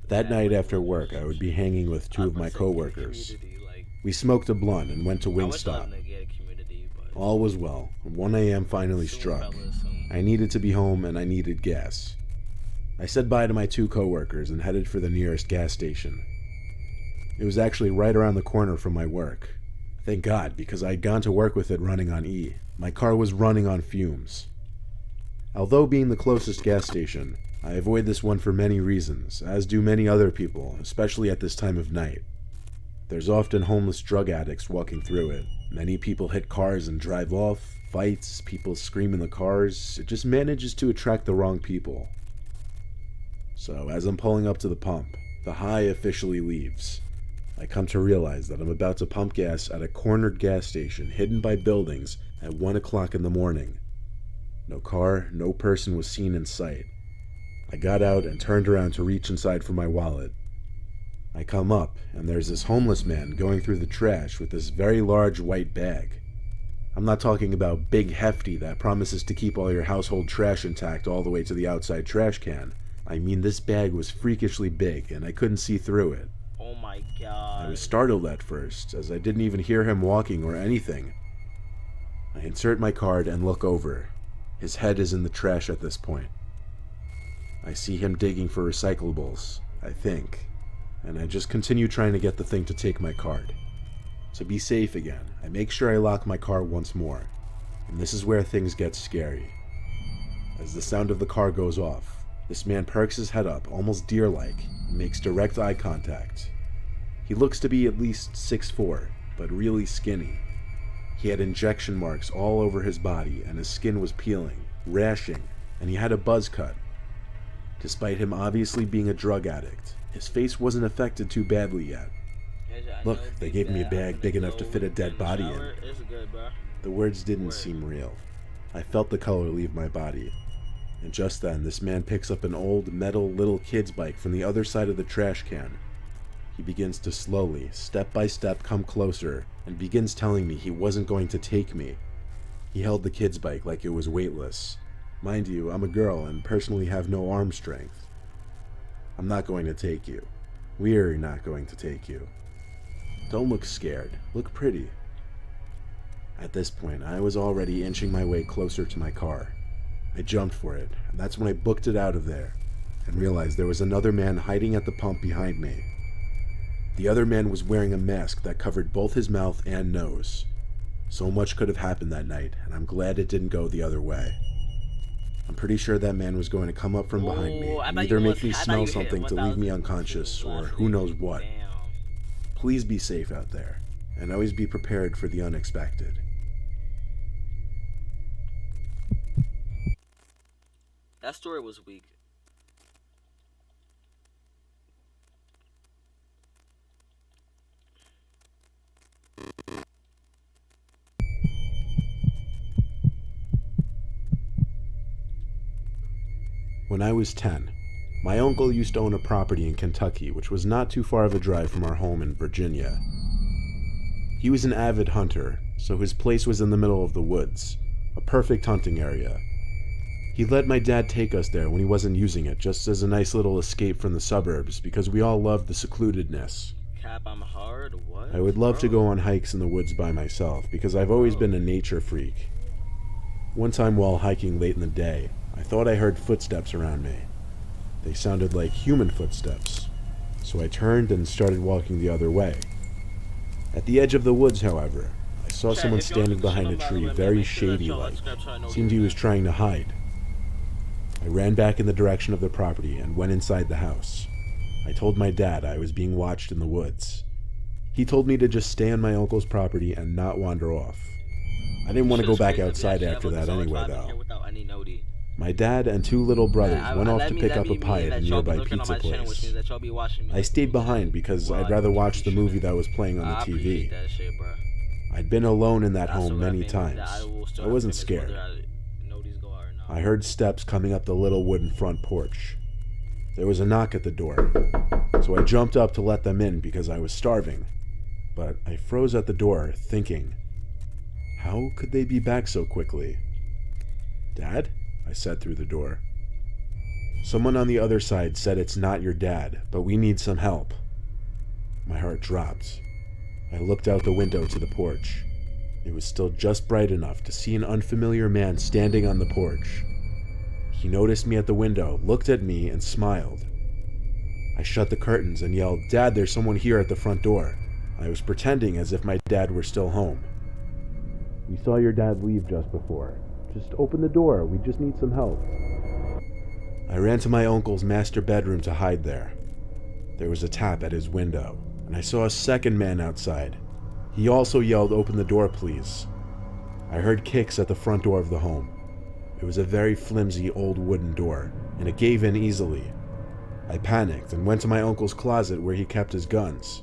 That night after work, I would be hanging with 2 of my coworkers. We smoked a blunt and went to Wingstop. All was well, and 1 a.m. finally struck. I needed to be home and I needed gas. I said bye to my 2 coworkers and headed for the nearest gas station. It was actually right around the corner from my work. Thank God, because I'd gone to work with it running on E. My car was running on fumes. Although being the closest gas station, I avoid this one for many reasons, as do many other people, especially at this time of night. There's often homeless drug addicts walking through it. Many people hit cars and drive off, fights, people scream in the cars. It just manages to attract the wrong people. So, as I'm pulling up to the pump, the high officially leaves. I come to realize that I'm about to pump gas at a cornered gas station hidden by buildings at 1 o'clock in the morning. No car, no person was seen in sight. I got out and turned around to reach inside for my wallet. I come up, and there's this homeless man going through the trash with this very large white bag. I'm not talking about big hefty that promises to keep all your household trash intact all the way to the outside trash can. I mean, this bag was freakishly big, and I couldn't see through it. Oh my god. I was startled at first, as I didn't even hear him walking or anything. I insert my card and look over. His head is in the trash at this point. I see him digging for recyclables, I think, and I just continue trying to get the thing to take my card. To be safe again, I make sure I lock my car once more, and this is where things get scary. As the sound of the car goes off, this man perks his head up, almost deer-like, and makes direct eye contact. He looks to be at least 6'4", but really skinny. He had injection marks all over his body, and his skin was peeling, rashing, and he had a buzz cut. Despite him obviously being a drug addict, his face wasn't affected too badly yet. Look, they gave me a bag big enough to fit a dead body in. The words didn't seem real. I felt the color leave my body. And just then, this man picks up an old metal little kid's bike from the other side of the trash can. He begins to slowly, step by step, come closer, and begins telling me he wasn't going to take me. He held the kid's bike like it was weightless. Mind you, I'm a girl and personally have no arm strength. I'm not going to take you. We're not going to take you. Don't look scared. Look pretty. At this point, I was already inching my way closer to my car. I jumped for it, and that's when I booked it out of there, and realized there was another man hiding at the pump behind me. The other man was wearing a mask that covered both his mouth and nose. So much could have happened that night, and I'm glad it didn't go the other way. I'm pretty sure that man was going to come up from behind me and either make me smell something to leave me unconscious, or who knows what. Please be safe out there, and always be prepared for the unexpected. That story was weak. When I was 10, my uncle used to own a property in Kentucky, which was not too far of a drive from our home in Virginia. He was an avid hunter, so his place was in the middle of the woods, a perfect hunting area. He let my dad take us there when he wasn't using it, just as a nice little escape from the suburbs, because we all loved the secludedness. Cap, I'm hard. What? I would love to go on hikes in the woods by myself, because I've always been a nature freak. One time while hiking late in the day, I thought I heard footsteps around me. They sounded like human footsteps, so I turned and started walking the other way. At the edge of the woods, however, I saw someone standing behind a tree, very shady-like. Seemed he was trying to hide. I ran back in the direction of the property and went inside the house. I told my dad I was being watched in the woods. He told me to just stay on my uncle's property and not wander off. I didn't want to go back outside after that anyway, though. My dad and two little brothers went off to pick up a pie at a nearby pizza place. I stayed behind because I'd rather watch the movie that was playing on the TV. I'd been alone in that home many times. I wasn't scared. I heard steps coming up the little wooden front porch. There was a knock at the door, so I jumped up to let them in because I was starving. But I froze at the door, thinking, how could they be back so quickly? Dad? I said through the door. Someone on the other side said it's not your dad, but we need some help. My heart dropped. I looked out the window to the porch. It was still just bright enough to see an unfamiliar man standing on the porch. He noticed me at the window, looked at me, and smiled. I shut the curtains and yelled, "Dad, there's someone here at the front door." I was pretending as if my dad were still home. "We saw your dad leave just before. Just open the door, we just need some help." I ran to my uncle's master bedroom to hide there. There was a tap at his window, and I saw a second man outside. He also yelled, "Open the door, please." I heard kicks at the front door of the home. It was a very flimsy old wooden door, and it gave in easily. I panicked and went to my uncle's closet where he kept his guns.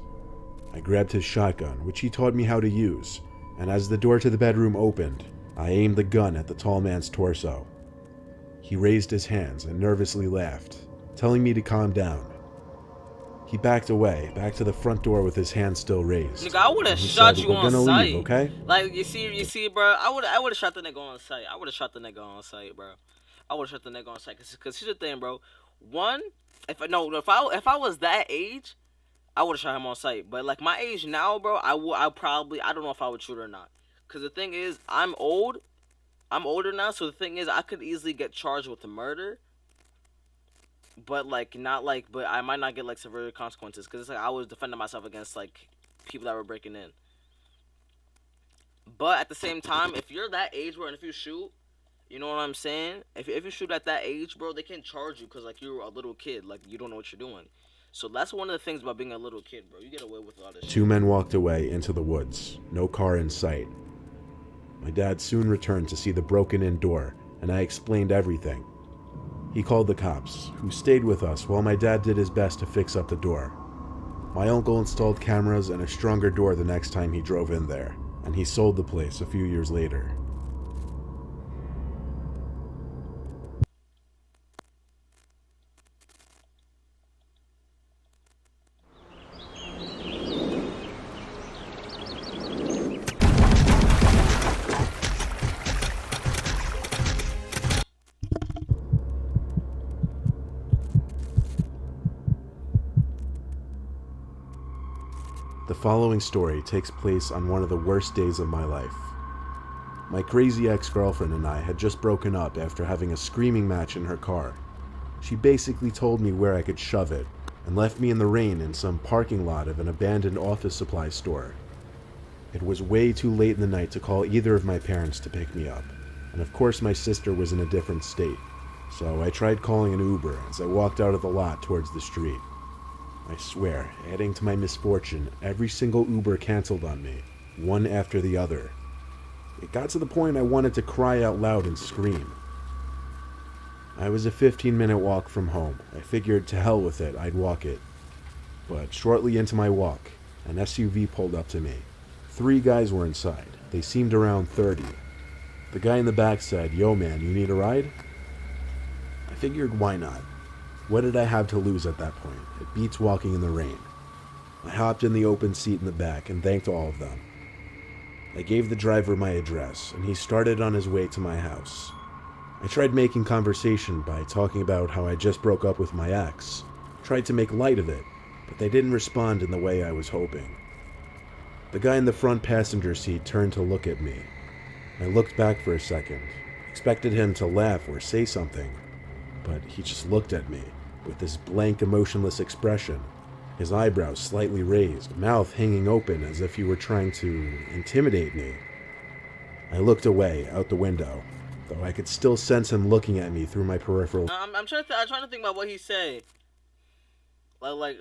I grabbed his shotgun, which he taught me how to use, and as the door to the bedroom opened, I aimed the gun at the tall man's torso. He raised his hands and nervously laughed, telling me to calm down. He backed away, back to the front door with his hand still raised. Nigga, I would have shot you on sight. Leave, okay? Like, you see, bro. I would have shot the nigga on sight. I would have shot the nigga on sight, bro. I would have shot the nigga on sight. Cause here's the thing, bro. One, if I was that age, I would have shot him on sight. But like my age now, bro, I don't know if I would shoot or not. Cause the thing is, I'm old. I'm older now, so the thing is, I could easily get charged with murder. But but I might not get like severe consequences, cause it's like I was defending myself against like people that were breaking in. But at the same time, if you're that age, bro, and if you shoot, you know what I'm saying? If you shoot at that age, bro, they can charge you because, like, you're a little kid. Like, you don't know what you're doing. So that's one of the things about being a little kid, bro. You get away with a lot of shit. Two men walked away into the woods, no car in sight. My dad soon returned to see the broken-in door, and I explained everything. He called the cops, who stayed with us while my dad did his best to fix up the door. My uncle installed cameras and a stronger door the next time he drove in there, and he sold the place a few years later. The following story takes place on one of the worst days of my life. My crazy ex-girlfriend and I had just broken up after having a screaming match in her car. She basically told me where I could shove it, and left me in the rain in some parking lot of an abandoned office supply store. It was way too late in the night to call either of my parents to pick me up, and of course my sister was in a different state, so I tried calling an Uber as I walked out of the lot towards the street. I swear, adding to my misfortune, every single Uber canceled on me, one after the other. It got to the point I wanted to cry out loud and scream. I was a 15-minute walk from home. I figured to hell with it, I'd walk it. But shortly into my walk, an SUV pulled up to me. 3 guys were inside. They seemed around 30. The guy in the back said, "Yo man, you need a ride?" I figured why not? What did I have to lose at that point? It beats walking in the rain. I hopped in the open seat in the back and thanked all of them. I gave the driver my address, and he started on his way to my house. I tried making conversation by talking about how I just broke up with my ex, tried to make light of it, but they didn't respond in the way I was hoping. The guy in the front passenger seat turned to look at me. I looked back for a second, expected him to laugh or say something, but he just looked at me with this blank, emotionless expression, his eyebrows slightly raised, mouth hanging open as if he were trying to intimidate me. I looked away, out the window, though I could still sense him looking at me through my peripheral. I'm trying to think about what he said. Like,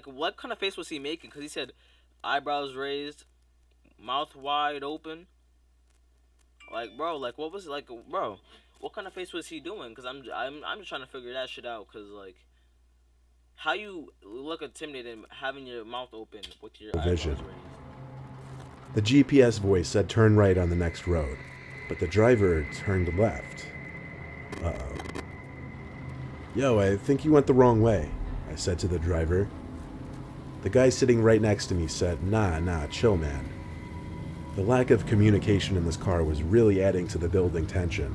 what kind of face was he making? Because he said, eyebrows raised, mouth wide open. Like, bro, like, what was it like, bro? What kind of face was he doing? Because I'm just trying to figure that shit out. Because, like, how you look intimidating having your mouth open with your eyebrows raised? The GPS voice said turn right on the next road, but the driver turned left. Uh-oh. Yo, I think you went the wrong way, I said to the driver. The guy sitting right next to me said, Nah, chill, man. The lack of communication in this car was really adding to the building tension.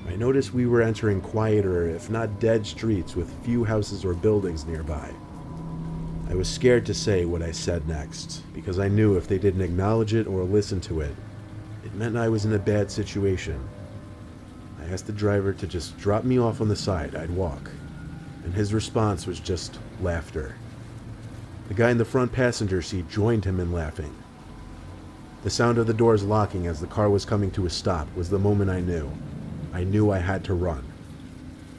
I noticed we were entering quieter, if not dead streets with few houses or buildings nearby. I was scared to say what I said next, because I knew if they didn't acknowledge it or listen to it, it meant I was in a bad situation. I asked the driver to just drop me off on the side, I'd walk, and his response was just laughter. The guy in the front passenger seat joined him in laughing. The sound of the doors locking as the car was coming to a stop was the moment I knew. I knew I had to run.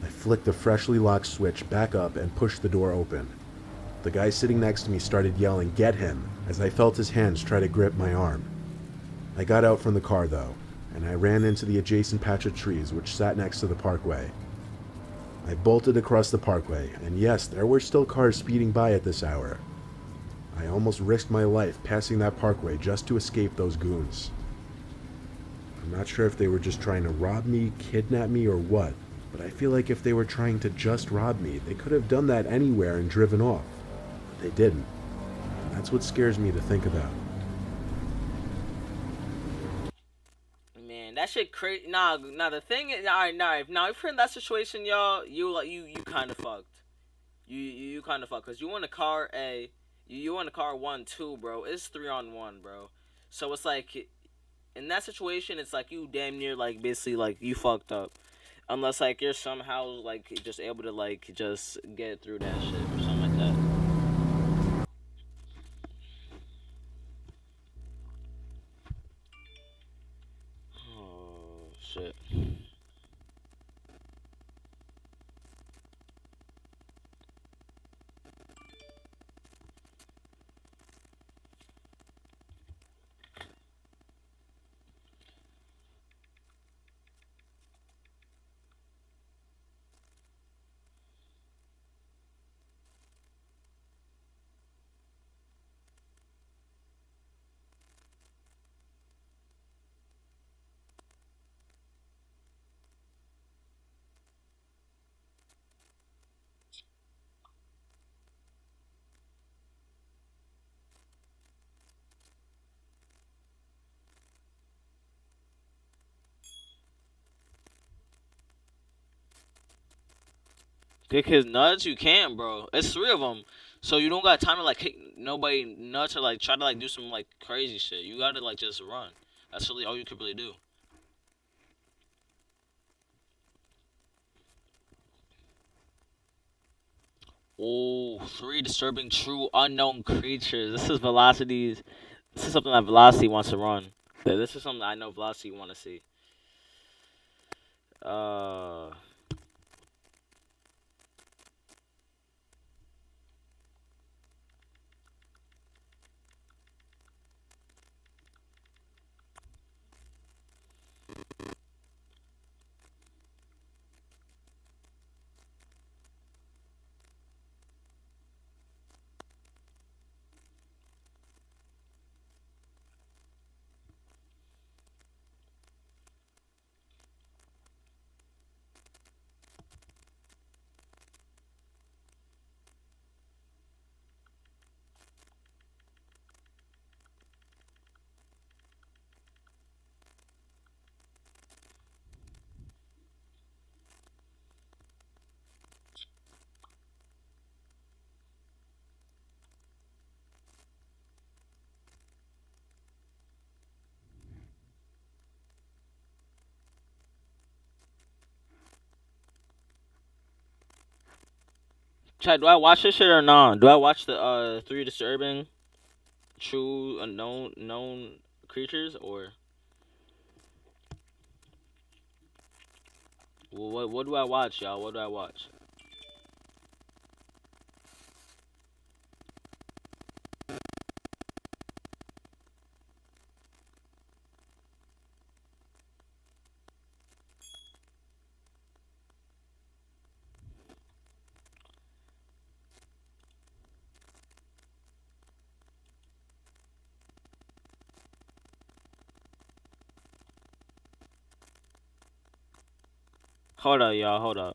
I flicked the freshly locked switch back up and pushed the door open. The guy sitting next to me started yelling, "Get him," as I felt his hands try to grip my arm. I got out from the car though, and I ran into the adjacent patch of trees which sat next to the parkway. I bolted across the parkway, and yes, there were still cars speeding by at this hour. I almost risked my life passing that parkway just to escape those goons. I'm not sure if they were just trying to rob me, kidnap me, or what, but I feel like if they were trying to just rob me, they could have done that anywhere and driven off. But they didn't. And that's what scares me to think about. Man, that shit crazy. Nah, the thing is, alright, now if you're in that situation, y'all, you kind of fucked. You kind of fucked, because you in a car A, you in a car 1-2, bro. It's 3-on-1, bro. So it's like, in that situation, it's like you damn near, like, basically, like, you fucked up. Unless, like, you're somehow, like, just able to, like, just get through that shit or something like that. shit. Kick his nuts? You can't, bro. It's 3 of them, so you don't got time to like kick nobody nuts or like try to like do some like crazy shit. You gotta like just run. That's really all you can really do. Oh, 3 disturbing true unknown creatures. This is Velocity's. This is something that Velocity wants to run. This is something I know Velocity want to see. Chad, do I watch this shit or not? Do I watch the 3 disturbing true unknown known creatures or what do I watch, y'all? What do I watch? Hold up, y'all. Hold up.